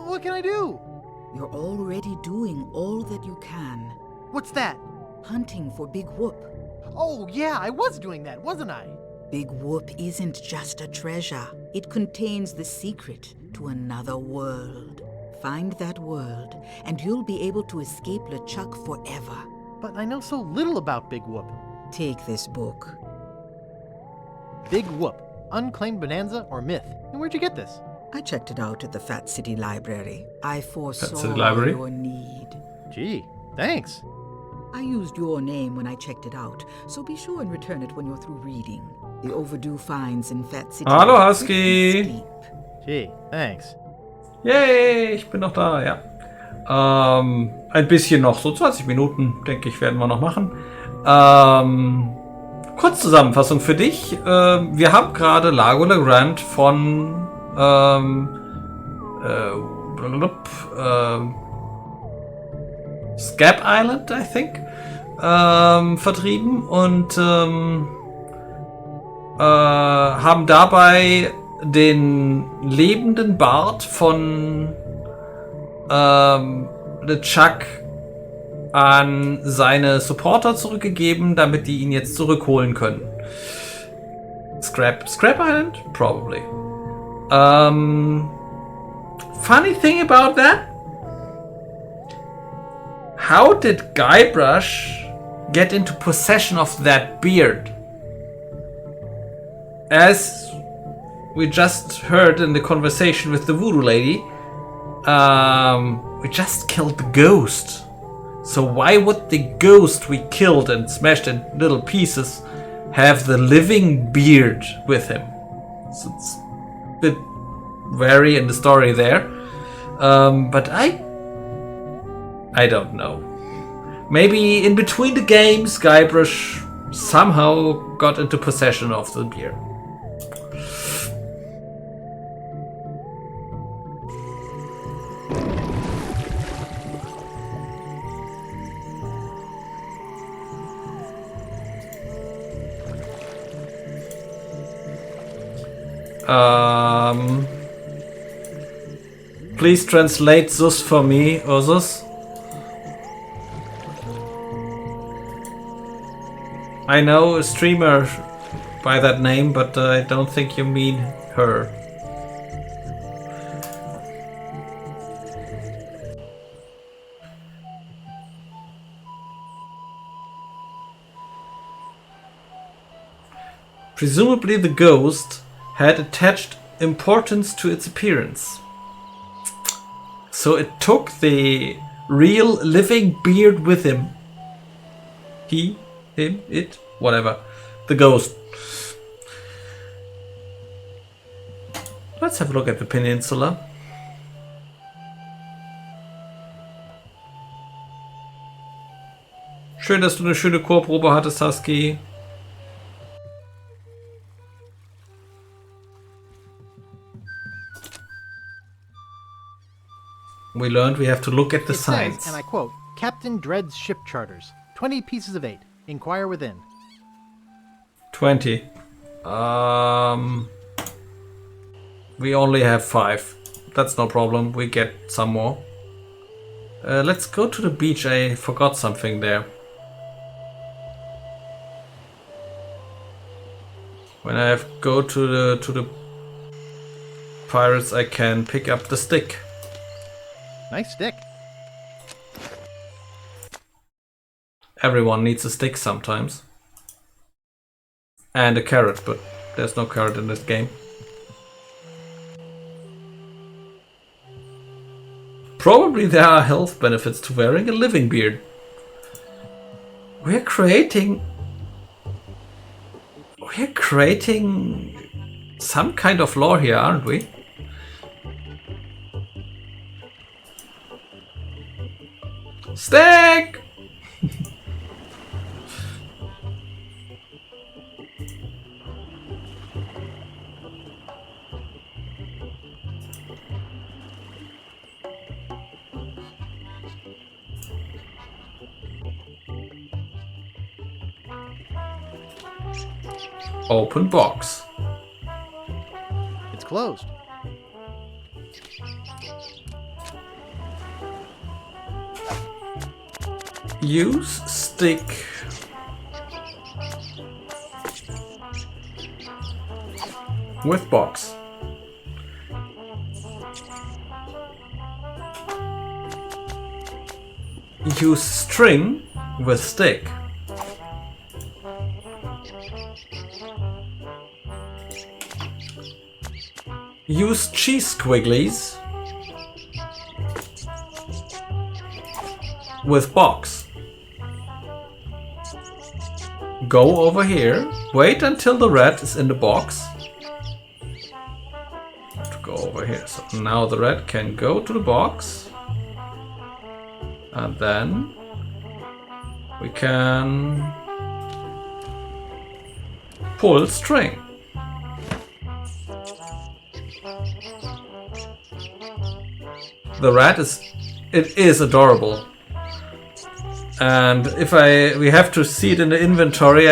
What can I do? You're already doing all that you can. What's that? Hunting for Big Whoop. Oh, yeah, I was doing that, wasn't I? Big Whoop isn't just a treasure. It contains the secret to another world. Find that world, and you'll be able to escape LeChuck forever. But I know so little about Big Whoop. Take this book. Big Whoop, Unclaimed Bonanza or Myth. And where'd you get this? I checked it out at the Fat City Library. I foresaw City Library? your need. Gee, thanks. I used your name when I checked it out, so be sure and return it when you're through reading. The overdue finds in Fat City. Hallo, are Husky. quick and steep. Gee, thanks. Yay, ich bin noch da, ja. Ein bisschen noch, so 20 Minuten, denke ich, werden wir noch machen. Kurzzusammenfassung für dich. Wir haben gerade Lago Le Grand von Scab Island, I think, vertrieben und haben dabei den lebenden Bart von LeChuck an seine Supporter zurückgegeben, damit die ihn jetzt zurückholen können. Scrap Island? Probably. Funny thing about that? How did Guybrush get into possession of that beard? As we just heard in the conversation with the voodoo lady, we just killed the ghost. So why would the ghost we killed and smashed in little pieces have the living beard with him? So it's a bit vary in the story there. But I don't know. Maybe in between the games, Guybrush somehow got into possession of the beer. Please translate this for me, Ursus. I know a streamer by that name, but I don't think you mean her. Presumably the ghost had attached importance to its appearance. So it took the real living beard with him. He, him, it, whatever. The ghost. Let's have a look at the peninsula. Schön, dass du eine schöne Chorprobe hattest, Husky. We learned we have to look at the signs. Says, and I quote, Captain Dread's ship charters. 20 pieces of 8. Inquire within. 20. We only have 5. That's no problem. We get some more. Let's go to the beach. I forgot something there. When I go to the pirates, I can pick up the stick. Nice stick. Everyone needs a stick sometimes. And a carrot, but there's no carrot in this game. Probably there are health benefits to wearing a living beard. We're creating some kind of lore here, aren't we? Stick! Open box. It's closed. Use stick. With box. Use string with stick. Use cheese squigglies with box. Go over here, wait until the red is in the box. To go over here. So now the red can go to the box. And then we can pull string. The rat is adorable. And if we have to see it in the inventory,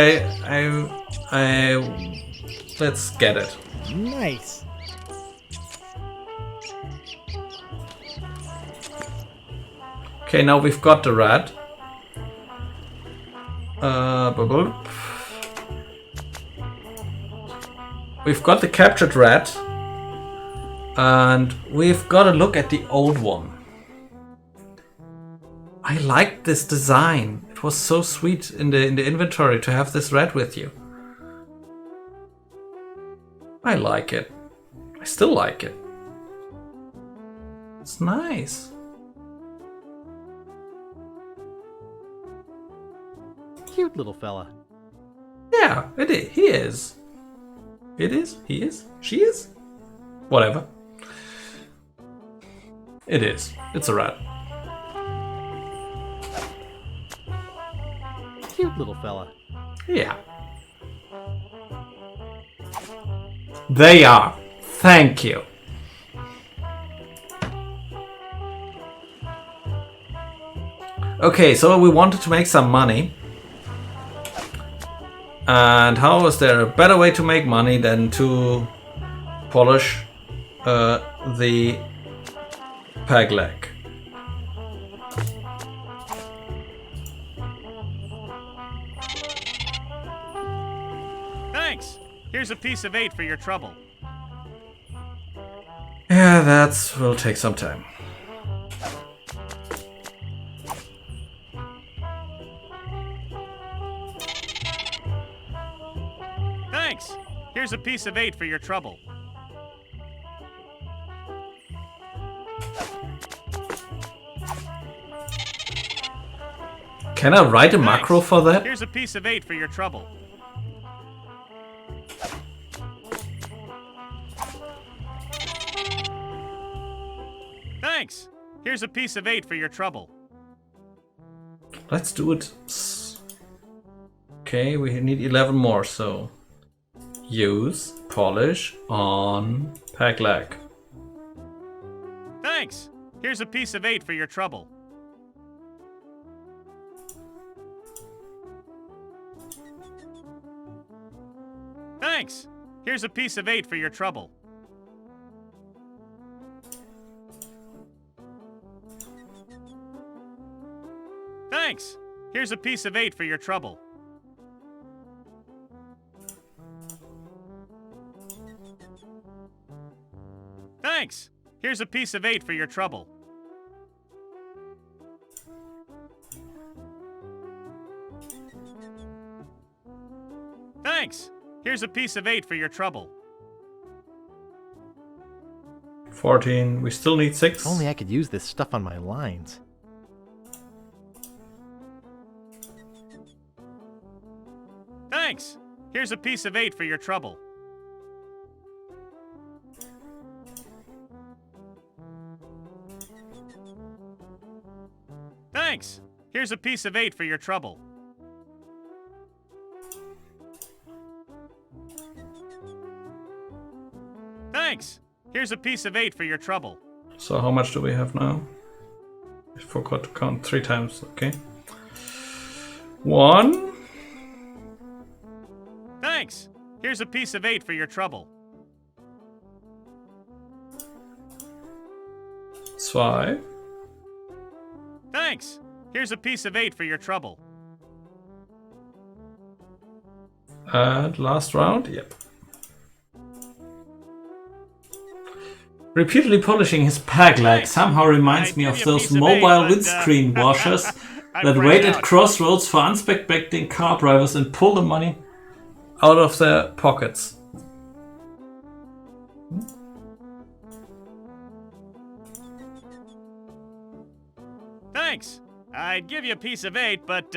let's get it. Nice. Okay, now we've got the rat. We've got the captured rat. And we've got to look at the old one. I liked this design. It was so sweet in the inventory to have this rat with you. I like it. I still like it. It's nice. Cute little fella. Yeah, it is. He is. It is. He is. She is. Whatever. It is. It's a rat. cute little fella. Yeah. They are. Thank you. Okay, so we wanted to make some money. And how is there a better way to make money than to polish the peg leg? Thanks. Here's a piece of 8 for your trouble. Yeah, that will take some time. Thanks. Here's a piece of 8 for your trouble. Can I write a macro for that? Here's a piece of 8 for your trouble. Thanks. Here's a piece of 8 for your trouble. Let's do it. Okay, we need 11 more, so use polish on peg leg. Thanks. Here's a piece of 8 for your trouble. Thanks. Here's a piece of 8 for your trouble. Thanks. Here's a piece of 8 for your trouble. Thanks. Here's a piece of 8 for your trouble. Thanks. Here's a piece of 8 for your trouble. 14. We still need 6. If only I could use this stuff on my lines. Thanks. Here's a piece of 8 for your trouble. Thanks. Here's a piece of 8 for your trouble. Thanks. Here's a piece of 8 for your trouble. So how much do we have now? I forgot to count 3 times. Okay. 1. Thanks. Here's a piece of 8 for your trouble. 2. Thanks. Here's a piece of 8 for your trouble. And last round, yep. Repeatedly polishing his peg leg somehow reminds me of those mobile windscreen washers that wait at crossroads for unsuspecting car drivers and pull the money out of their pockets. Thanks. I'd give you a piece of 8, but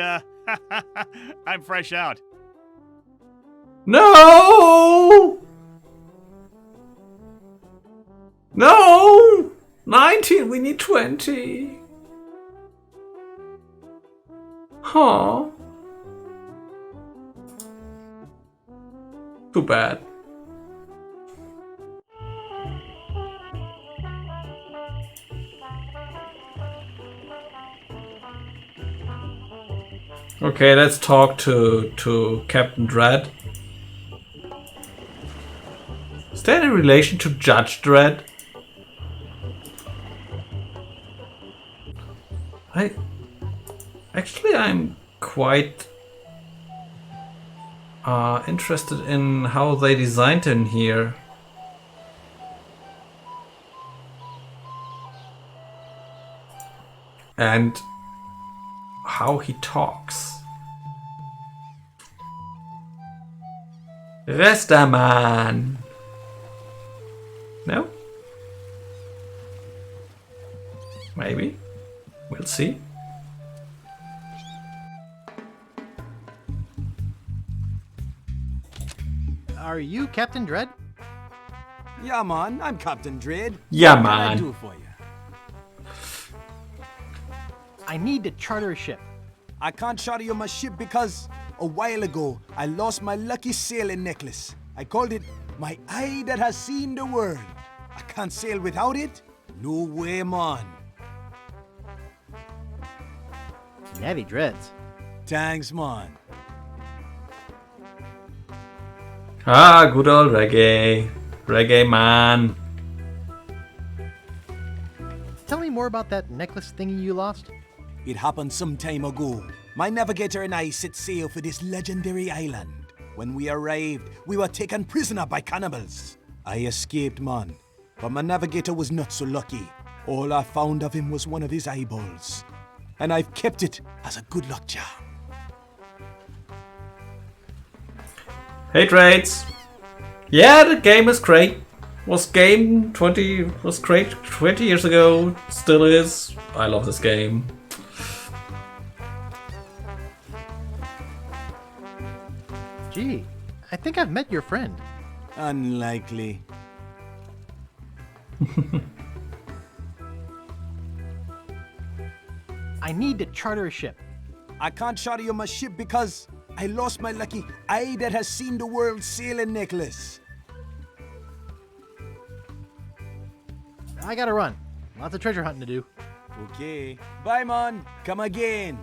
I'm fresh out. No! No! 19, we need 20. Huh. Too bad. Okay, let's talk to Captain Dredd. Is there any relation to Judge Dredd? I'm quite interested in how they designed him here. And how he talks. Restermann. No? Maybe. We'll see. Are you Captain Dredd? Yeah, man. I'm Captain Dredd. Yeah, What can I man. do for you? I need to charter a ship. I can't charter you my ship because a while ago I lost my lucky sailing necklace. I called it my eye that has seen the world. I can't sail without it? No way, man. Navy dreads. Thanks, man. Ah, good old reggae. Reggae man. Tell me more about that necklace thingy you lost. It happened some time ago. My navigator and I set sail for this legendary island. When we arrived, we were taken prisoner by cannibals. I escaped, man. But my navigator was not so lucky. All I found of him was one of his eyeballs. And I've kept it as a good luck charm. Hey trades. Yeah, the game is great. Was great 20 years ago. Still is. I love this game. Gee, I think I've met your friend. Unlikely. I need to charter a ship. I can't charter you my ship because I lost my lucky eye that has seen the world sailing necklace. I gotta run. Lots of treasure hunting to do. Okay. Bye, man. Come again.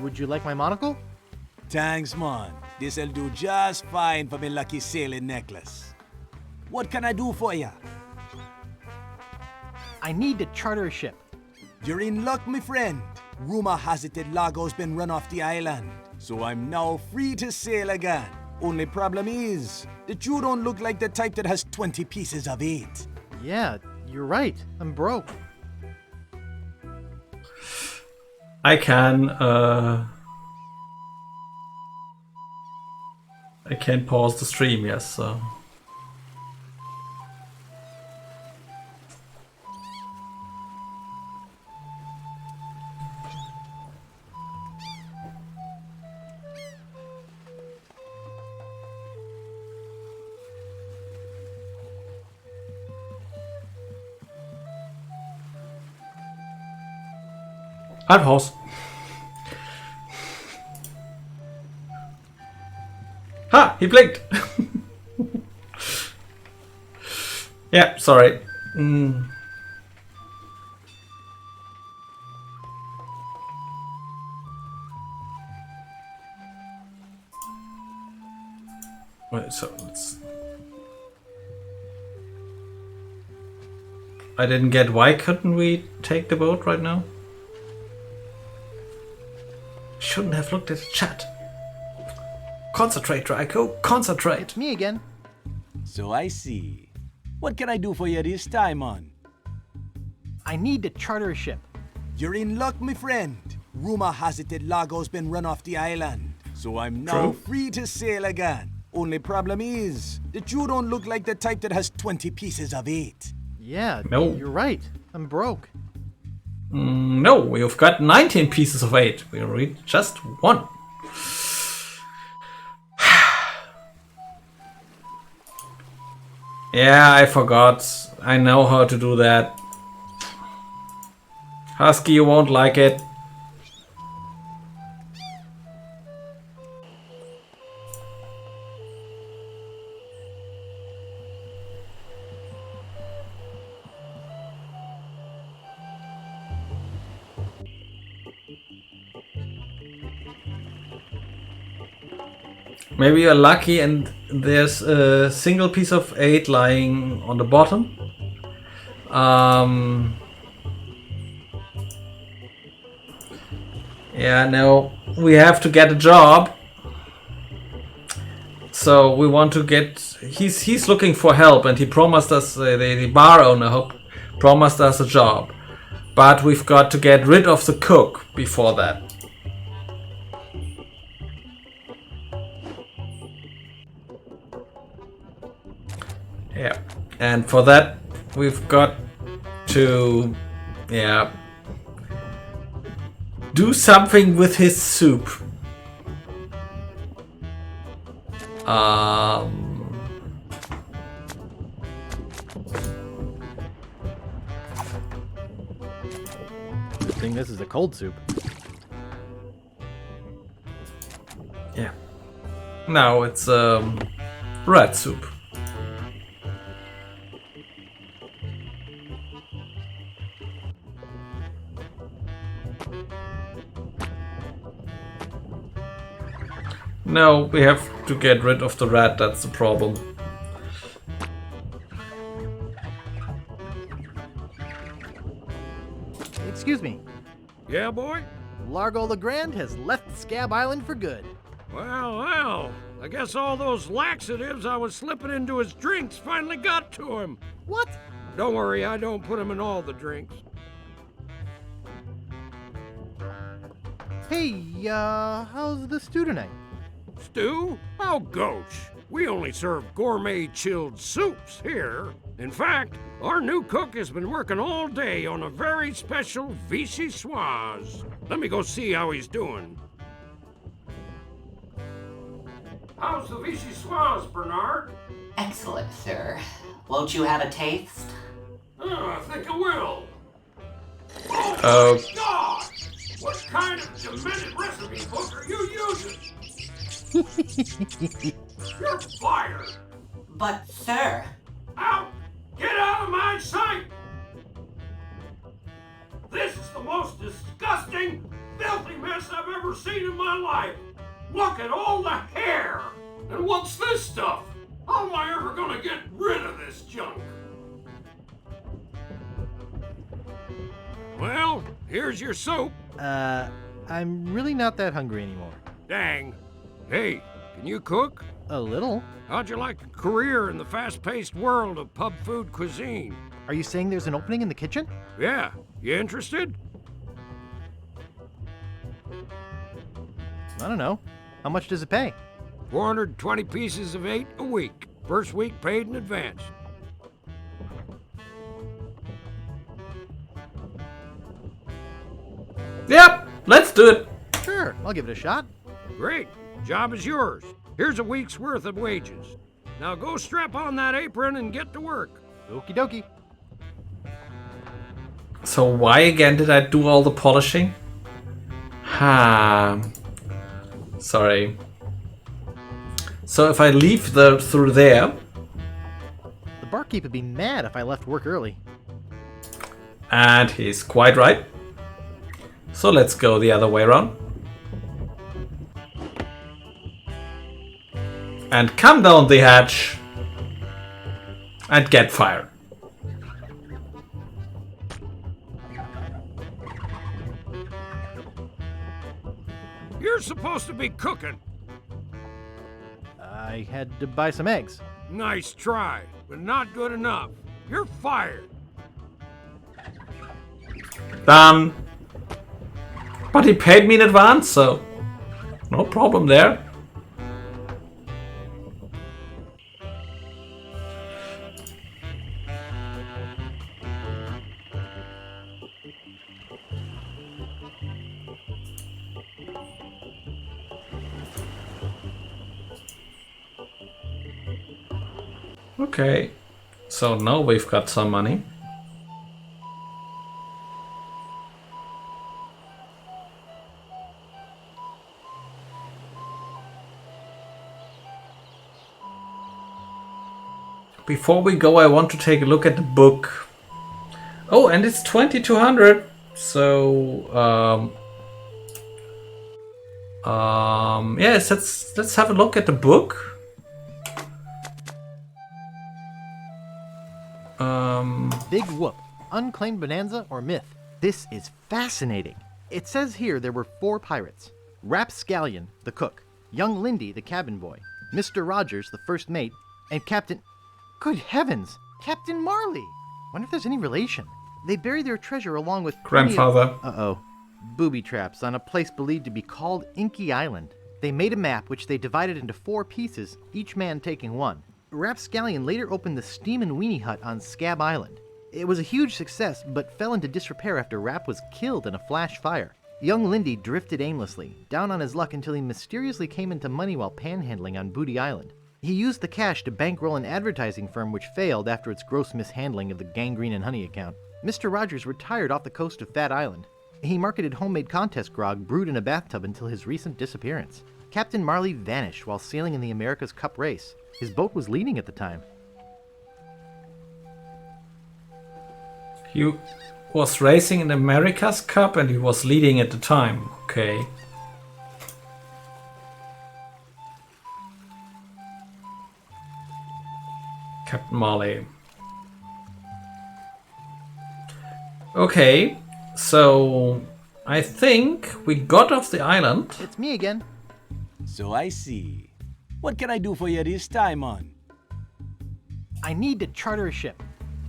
Would you like my monocle? Thanks, man. This'll do just fine for me lucky sailing necklace. What can I do for ya? I need to charter a ship. You're in luck, my friend. Rumor has it that Largo's been run off the island, so I'm now free to sail again. Only problem is that you don't look like the type that has 20 pieces of 8. Yeah, you're right. I'm broke. I can pause the stream, yes, so. I'll pause. Ha! He blinked! Yeah, sorry. Wait, so let's... I didn't get why couldn't we take the boat right now? Shouldn't have looked at the chat. Concentrate, Drako. Concentrate. It's me again. So I see. What can I do for you this time, man? I need to charter a ship. You're in luck, my friend. Rumor has it that Largo's been run off the island, so I'm now free to sail again. Only problem is that you don't look like the type that has 20 pieces of 8. Yeah, no. You're right. I'm broke. No, we've got 19 pieces of 8. We read just 1. Yeah, I forgot. I know how to do that. Husky, you won't like it. Maybe you're lucky and there's a single piece of 8 lying on the bottom. Yeah, no, we have to get a job. So we want to get... He's looking for help and he promised us, the bar owner promised us a job. But we've got to get rid of the cook before that. Yeah, and for that we've got to, do something with his soup. Good thing this is a cold soup. Yeah. Now it's rat soup. No, we have to get rid of the rat, that's the problem. Excuse me. Yeah, boy? Largo Legrand has left Scab Island for good. Well, I guess all those laxatives I was slipping into his drinks finally got to him. What? Don't worry, I don't put him in all the drinks. Hey, how's the stew tonight? Stew? Oh, gosh. We only serve gourmet chilled soups here. In fact, our new cook has been working all day on a very special vichyssoise. Let me go see how he's doing. How's the vichyssoise, Bernard? Excellent, sir. Won't you have a taste? I think I will. Oh, God! What kind of demented recipe book are you using? You're fired! But, sir... Out! Get out of my sight! This is the most disgusting, filthy mess I've ever seen in my life! Look at all the hair! And what's this stuff? How am I ever gonna get rid of this junk? Well, here's your soup. I'm really not that hungry anymore. Dang. Hey, can you cook? A little. How'd you like a career in the fast-paced world of pub food cuisine? Are you saying there's an opening in the kitchen? Yeah. You interested? I don't know. How much does it pay? 420 pieces of 8 a week. First week paid in advance. yep, let's do it. Sure, I'll give it a shot. Great. Job is yours. Here's a week's worth of wages. Now go strap on that apron and get to work. Okie dokie. So why again did I do all the polishing? Sorry. So if I leave through there... The barkeep would be mad if I left work early. And he's quite right. So let's go the other way around. And come down the hatch. And get fired. You're supposed to be cooking. I had to buy some eggs. Nice try, but not good enough. You're fired. Done. But he paid me in advance, so no problem there. Okay, so now we've got some money. Before we go, I want to take a look at the book. Oh, and it's 2200. So, yes, let's have a look at the book. Big Whoop, Unclaimed Bonanza or Myth. This is fascinating. It says here there were 4 pirates. Rapscallion, the cook, young Lindy, the cabin boy, Mr. Rogers, the first mate, and Captain... Good heavens! Captain Marley! Wonder if there's any relation. They buried their treasure along with... Grandfather. Uh-oh. Booby traps on a place believed to be called Inky Island. They made a map which they divided into 4 pieces, each man taking one. Rapscallion later opened the Steam and Weenie Hut on Scab Island. It was a huge success, but fell into disrepair after Rap was killed in a flash fire. Young Lindy drifted aimlessly, down on his luck until he mysteriously came into money while panhandling on Booty Island. He used the cash to bankroll an advertising firm which failed after its gross mishandling of the gangrene and honey account. Mr. Rogers retired off the coast of Fat Island. He marketed homemade contest grog brewed in a bathtub until his recent disappearance. Captain Marley vanished while sailing in the America's Cup race. His boat was leading at the time. He was racing in America's Cup and he was leading at the time. Okay. Captain Marley. Okay, so I think we got off the island. It's me again. So I see. What can I do for you this time, man? I need to charter a ship.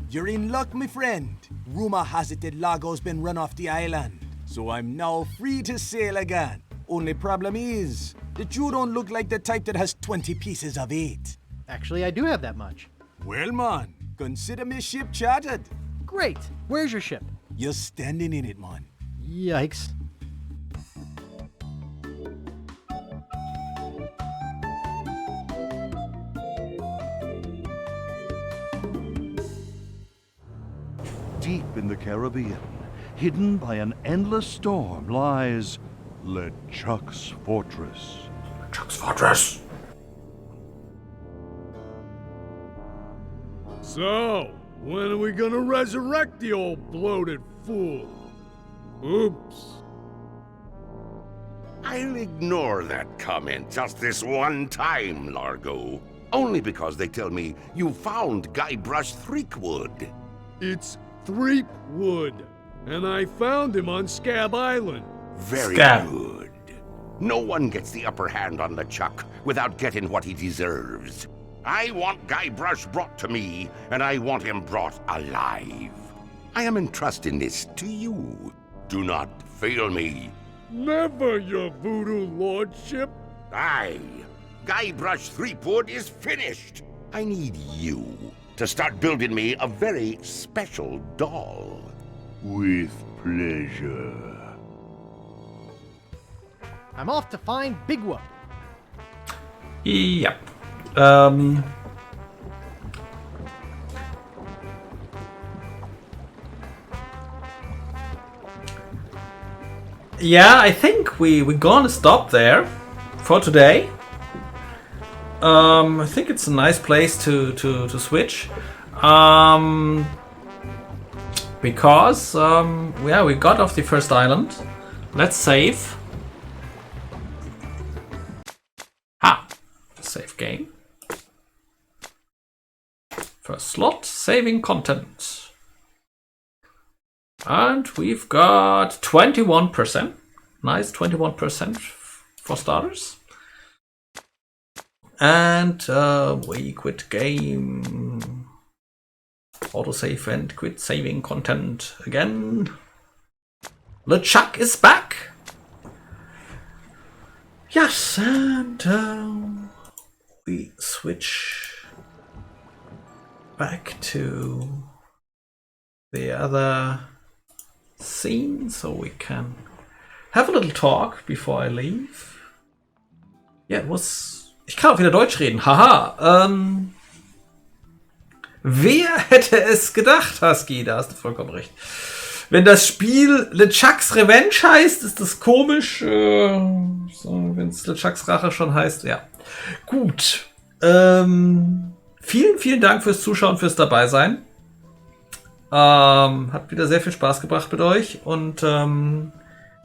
You're in luck, my friend. Rumor has it that Lago's been run off the island, so I'm now free to sail again. Only problem is that you don't look like the type that has 20 pieces of eight. Actually, I do have that much. Well, man, consider me ship chartered. Great. Where's your ship? You're standing in it, man. Yikes. Deep in the Caribbean, hidden by an endless storm, lies LeChuck's Fortress. Chuck's Fortress! So, when are we gonna resurrect the old bloated fool? Oops. I'll ignore that comment just this one time, Largo. Only because they tell me you found Guybrush Threepwood. It's Threepwood, and I found him on Scab Island. Very Scab. good. No one gets the upper hand on LeChuck without getting what he deserves. I want Guybrush brought to me, and I want him brought alive. I am entrusting this to you. Do not fail me. Never, your voodoo lordship. Aye. Guybrush Threepwood is finished. I need you to start building me a very special doll. With pleasure. I'm off to find Big Whoop. Yep. Yeah, I think we're gonna stop there for today. I think it's a nice place to switch. Because yeah, we got off the first island. Let's save. Save game. First slot, saving content. And we've got 21%. Nice, 21% for starters. And we quit game. Autosave and quit saving content again. LeChuck is back. Yes, and we switch back to the other scene so we can have a little talk before I leave. Ja, ich kann auch wieder Deutsch reden. Haha. Wer hätte es gedacht, Husky? Da hast du vollkommen recht. Wenn das Spiel LeChucks Revenge heißt, ist das komisch. So, wenn es LeChucks Rache schon heißt, ja. Gut. Vielen, vielen Dank fürs Zuschauen, fürs Dabeisein. Hat wieder sehr viel Spaß gebracht mit euch. Und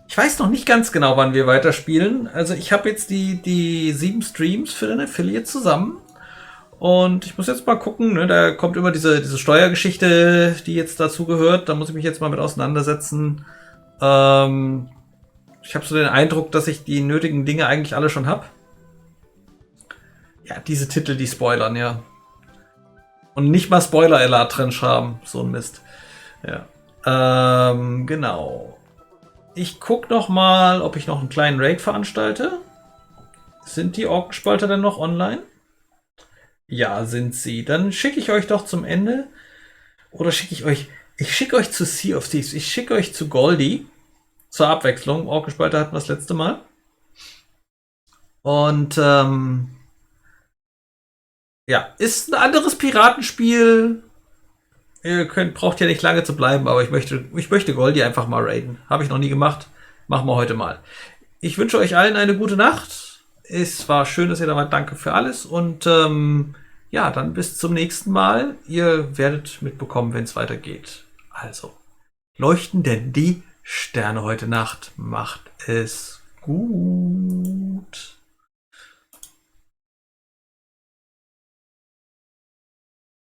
ich weiß noch nicht ganz genau, wann wir weiterspielen. Also ich habe jetzt die 7 Streams für den Affiliate zusammen. Und ich muss jetzt mal gucken, ne, da kommt immer diese Steuergeschichte, die jetzt dazu gehört. Da muss ich mich jetzt mal mit auseinandersetzen. Ich habe so den Eindruck, dass ich die nötigen Dinge eigentlich alle schon habe. Ja, diese Titel, die spoilern, ja. Und nicht mal Spoiler-Alert drin schreiben. So ein Mist. Ja. Genau. Ich gucke noch mal, ob ich noch einen kleinen Raid veranstalte. Sind die Orkenspalter denn noch online? Ja, sind sie. Dann schicke ich euch doch zum Ende. Oder schicke ich euch... Ich schicke euch zu Sea of Thieves. Ich schicke euch zu Goldie. Zur Abwechslung. Orkenspalter hatten wir das letzte Mal. Und ja, ist ein anderes Piratenspiel. Ihr braucht ja nicht lange zu bleiben, aber ich möchte Goldie einfach mal raiden. Habe ich noch nie gemacht. Machen wir heute mal. Ich wünsche euch allen eine gute Nacht. Es war schön, dass ihr da wart. Danke für alles. Und ja, dann bis zum nächsten Mal. Ihr werdet mitbekommen, wenn es weitergeht. Also, leuchten denn die Sterne heute Nacht. Macht es gut.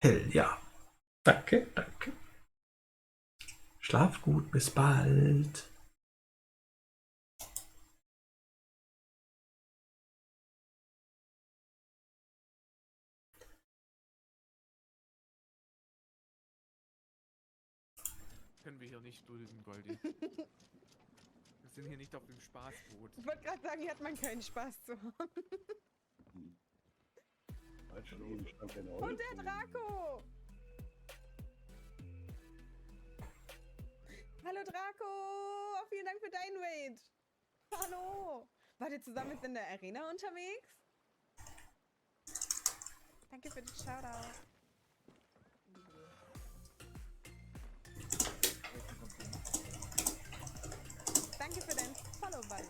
Hell, ja. Danke, danke. Schlaf gut, bis bald. Können wir hier nicht dulden, Goldie. Wir sind hier nicht auf dem Spaßboot. Ich wollte gerade sagen, hier hat man keinen Spaß zu haben. Und der Drako! Hallo Drako! Vielen Dank für deinen Raid! Hallo! Wart ihr zusammen jetzt in der Arena unterwegs? Danke für den Shoutout. Danke für deinen Follow-Button.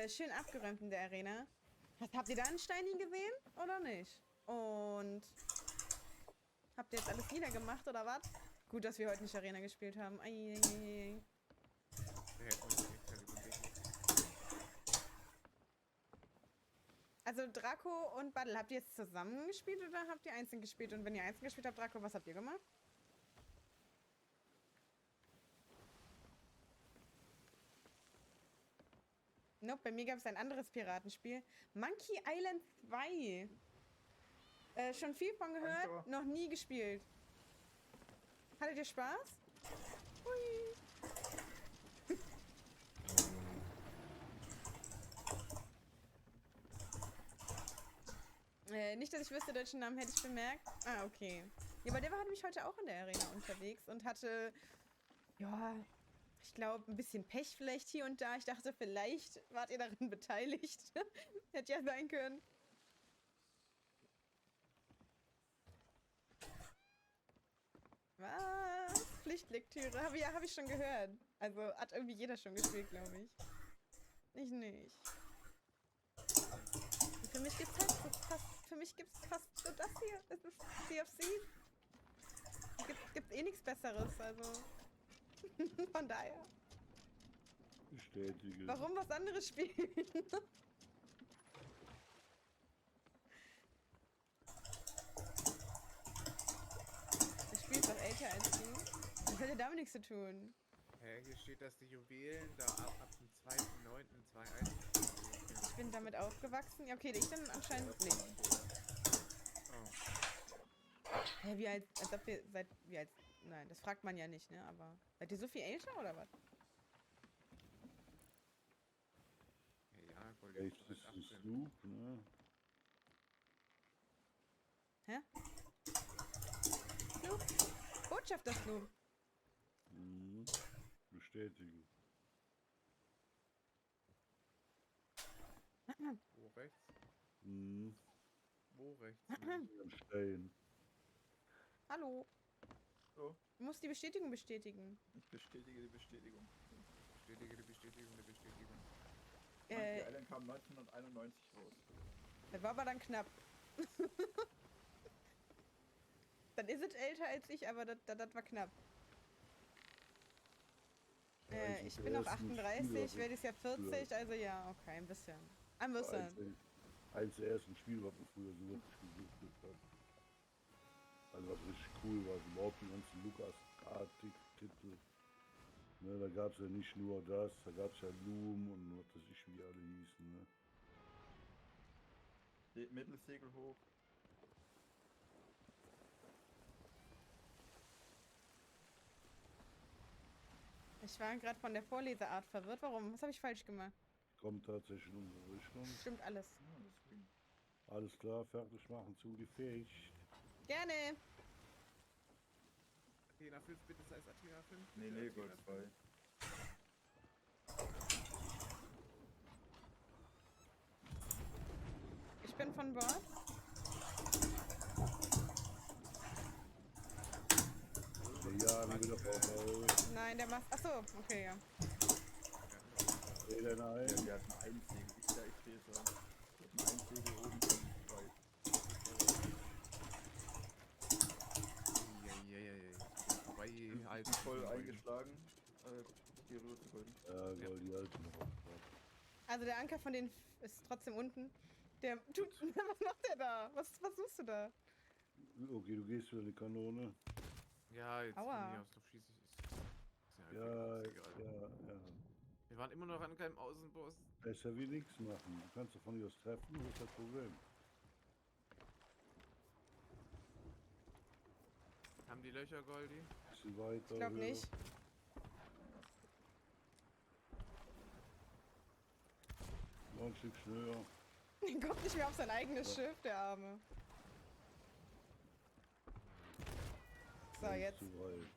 Schön abgeräumt in der Arena. Habt ihr da einen Steini gesehen? Oder nicht? Und habt ihr jetzt alles niedergemacht oder was? Gut, dass wir heute nicht Arena gespielt haben. Ai. Also Drako und Battle, habt ihr jetzt zusammen gespielt oder habt ihr einzeln gespielt? Und wenn ihr einzeln gespielt habt, Drako, was habt ihr gemacht? Nope, bei mir gab es ein anderes Piratenspiel. Monkey Island 2. Schon viel von gehört, noch nie gespielt. Hattet ihr Spaß? Hui. Nicht, dass ich wüsste, deutschen Namen hätte ich bemerkt. Ah, okay. Ja, aber der war nämlich heute auch in der Arena unterwegs und hatte, ja, ich glaube, ein bisschen Pech vielleicht hier und da. Ich dachte, vielleicht wart ihr darin beteiligt. Hätte ja sein können. Was? Pflichtlektüre? Hab ich schon gehört. Also hat irgendwie jeder schon gespielt, glaube ich. Ich nicht. Und für mich gibt's halt fast so das hier. Das ist CFC. Gibt eh nichts Besseres, also. Von daher. Bestätige. Warum was anderes spielen? Das Spiel ist doch älter als du. Das hat ja damit nichts zu tun. Hä, hier steht, dass die Juwelen da ab dem 2.9.21. Ich bin damit aufgewachsen. Ja, okay, ich dann anscheinend nicht. Oh. Hä, wie alt, als ob wir seit, wie alt, nein, das fragt man ja nicht, ne, aber seid ihr so viel älter oder was? Ja, Echt, das ist Snoop, ne? Hä? Snoop? Botschafter Snoop. Mhm. Bestätigen. Wo rechts? Mhm. Wo rechts? Stellen. Hallo. So. Du musst die Bestätigung bestätigen. Ich bestätige die Bestätigung. Bestätige die Bestätigung der Bestätigung. Die Island kam 1991 raus. Das war aber dann knapp. Dann ist es älter als ich, aber das war knapp. Ich bin noch 38, werde ich ja 40, also ja, okay, ein bisschen. Ein bisschen. Eins der ersten Spiele, was wir früher so wirklich gesucht haben. Also was richtig cool war, überhaupt die ganzen Lukas-Titel. Ne, da gab es ja nicht nur das, da gab es ja Loom und was weiß ich, wie alle hießen. Ne? Mittelsegel hoch. Ich war gerade von der Vorleseart verwirrt. Warum? Was habe ich falsch gemacht? Kommt tatsächlich in unsere Richtung. Stimmt alles. Ja, alles klar, fertig machen, zugefähigt. Gerne. Athena 5, bitte sei es Athena 5. Nee, Gold 2. von Bord? Der wieder vorbei. Nein, der macht. Achso, okay, ja. Der hat einen Einsäge. Ich stehe so. Der hat einen Einsäge oben und zwei. Vorbei, voll eingeschlagen. Hier rüber zu Goldi. Ja, Goldi halten noch auf. Also der Anker von denen ist trotzdem unten. Der. Du, was macht der da? Was suchst du da? Okay, du gehst wieder in die Kanone. Ja, jetzt Aua. bin ich aus, doch schieße ich. Ja. Wir waren immer noch an keinem Außenboss. Besser wie nichts machen. Du kannst doch von dir aus treffen, das ist das Problem. Haben die Löcher, Goldi? Bisschen weiter. Ich glaube nicht. Noch ein Stück schneller. Der kommt nicht mehr auf sein eigenes Schiff, der Arme. So, jetzt. Zu weit.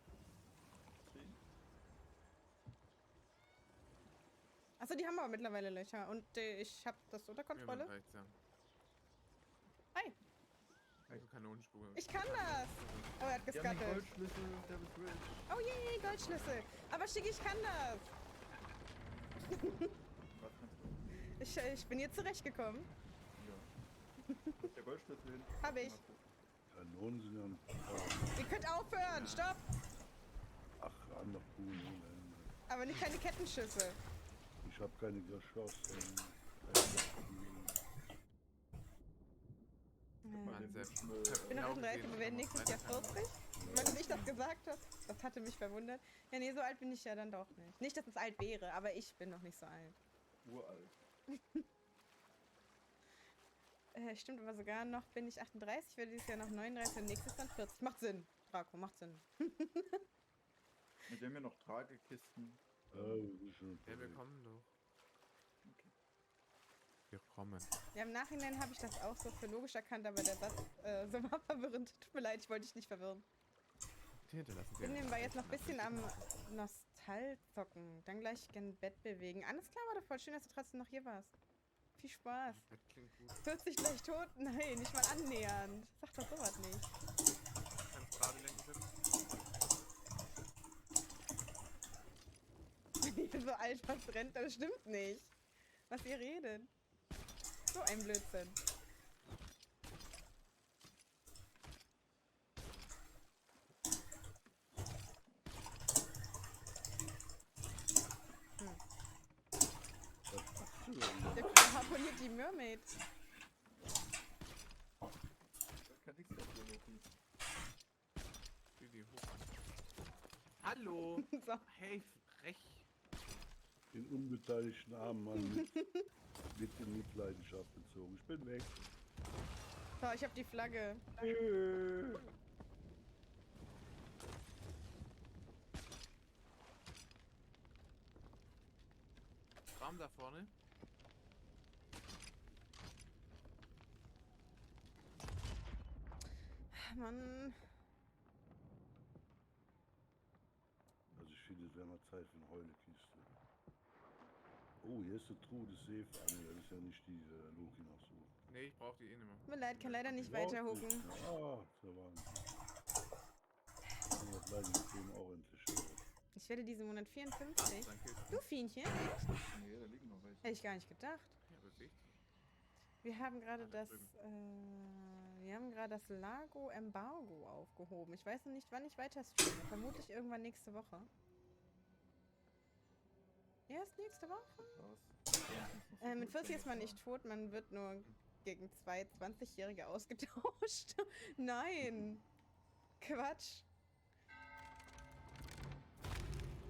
Achso, die haben aber mittlerweile Löcher. Und ich habe das unter Kontrolle. Hi. Kanonenspur. Ich kann das. Oh, er hat geskattet. Goldschlüssel, der Bridge. Oh je, Goldschlüssel. Aber Schick, ich kann das. Ich bin hier zurechtgekommen. Ja. Wo ist der Goldschlüssel hin? Hab ich. Kanonen sind ja ein Ihr könnt aufhören. Stopp. Ach, andere Kuhn. Aber nicht keine Kettenschüsse. Ich habe keine geschossen. Ich bin noch 38, wir werden nächstes Jahr 40. Weil ich das gesagt habe, das hatte mich verwundert. Ja, nee, so alt bin ich ja dann doch nicht. Nicht, dass es alt wäre, aber ich bin noch nicht so alt. Uralt. Stimmt aber sogar noch, bin ich 38, werde dieses Jahr noch 39 und nächstes dann 40. Macht Sinn, Drako, macht Sinn. Mit dem wir noch Tragekisten. Ja, wir kommen doch. Okay. Wir kommen. Ja, im Nachhinein habe ich das auch so für logisch erkannt, aber der Satz so war verwirrend. Tut mir leid, ich wollte dich nicht verwirren. Ich bin nebenbei jetzt noch ein bisschen am Nostal zocken. Dann gleich gern Bett bewegen. Alles klar, war doch voll schön, dass du trotzdem noch hier warst. Viel Spaß. Das klingt gut. 40 gleich tot? Nein, nicht mal annähernd. Sag doch sowas nicht. Kannst gerade lenken. Ich bin so alt, was brennt, das stimmt nicht. Was ihr redet. So ein Blödsinn. Der harponiert die Mermaid. Kann nichts dafür, Loki. Hallo! So. Hey, frech! Den unbeteiligten armen Mann mit in Mitleidenschaft gezogen. Ich bin weg. So, ich hab die Flagge. Raum da vorne. Mann. Also ich finde, es wäre mal Zeit für eine Heulekiste. Oh, hier ist eine Truhe des Seef. Ah, nee, das ist ja nicht die Loki noch so. Nee, ich brauch die eh nicht mehr. Tut mir leid, kann leider nicht weiter hucken. Ah, ist ja Wahnsinn. Und das Leidensystem auch endlich. Ich werde diesen Monat 54. Du Fienchen, echt? Nee, da liegen noch welche. Hätte ich gar nicht gedacht. Ja, wirklich. Wir haben gerade das Lago-Embargo aufgehoben. Ich weiß noch nicht, wann ich weiter streame. Vermutlich irgendwann nächste Woche. Erst nächste Woche? Mit 40 ist man nicht tot, man wird nur gegen 2 20-Jährige ausgetauscht. Nein! Quatsch!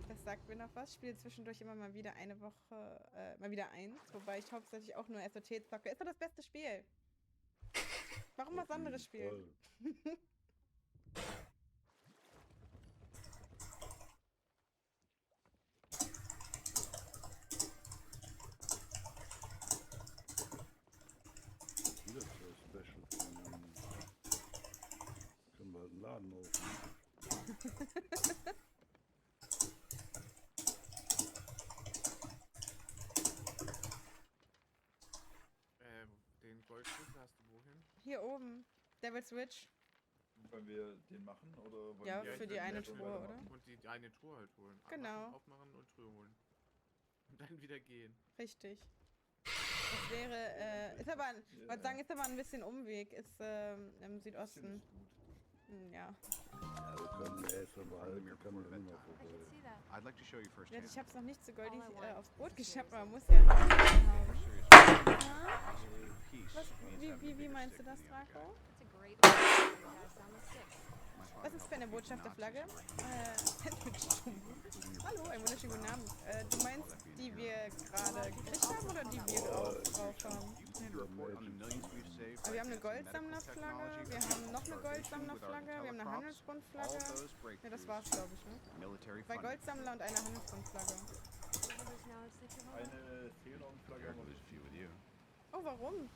Das sagt mir noch was. Ich spiele zwischendurch immer mal wieder eine Woche, mal wieder eins, wobei ich hauptsächlich auch nur SOT zocke. Ist doch das beste Spiel. Warum was anderes spielen? Wieder so Special. Können wir halt einen Laden aufnehmen. Den Goldschlüssel hast du Level Switch. Wollen wir den machen oder wollen Ja, wir für die eine Tour, oder? Und die eine Tour halt holen. Genau. Aufmachen und Tour holen. Und dann wieder gehen. Richtig. Das wäre, ist aber, ich wollte sagen, ist aber ein bisschen Umweg, ist im Südosten. Ja. Ja, wir können erst einmal, wir können immer noch vorbei. I'd like to show you Ja, firsthand. ich hab's noch nicht so goldig aufs Brot geschafft, man muss ja noch haben. Wie meinst du das, Drako? Was ist für eine Botschaft der Flagge? Hallo, einen wunderschönen guten Abend. Du meinst, die wir gerade gekriegt haben oder die wir drauf haben? Wir haben eine Goldsammlerflagge, wir haben noch eine Goldsammlerflagge, wir haben eine Handelsbundflagge. Ja, das war's, glaube ich, ne? 2 Goldsammler und eine Handelsbundflagge. Eine Seelenflagge haben wir nicht. Oh, warum?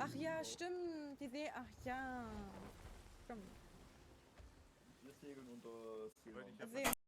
Ach ja, stimmt. Die See. Ach ja. Stimmt. Wir segeln unter Ich hab Seelenflagge.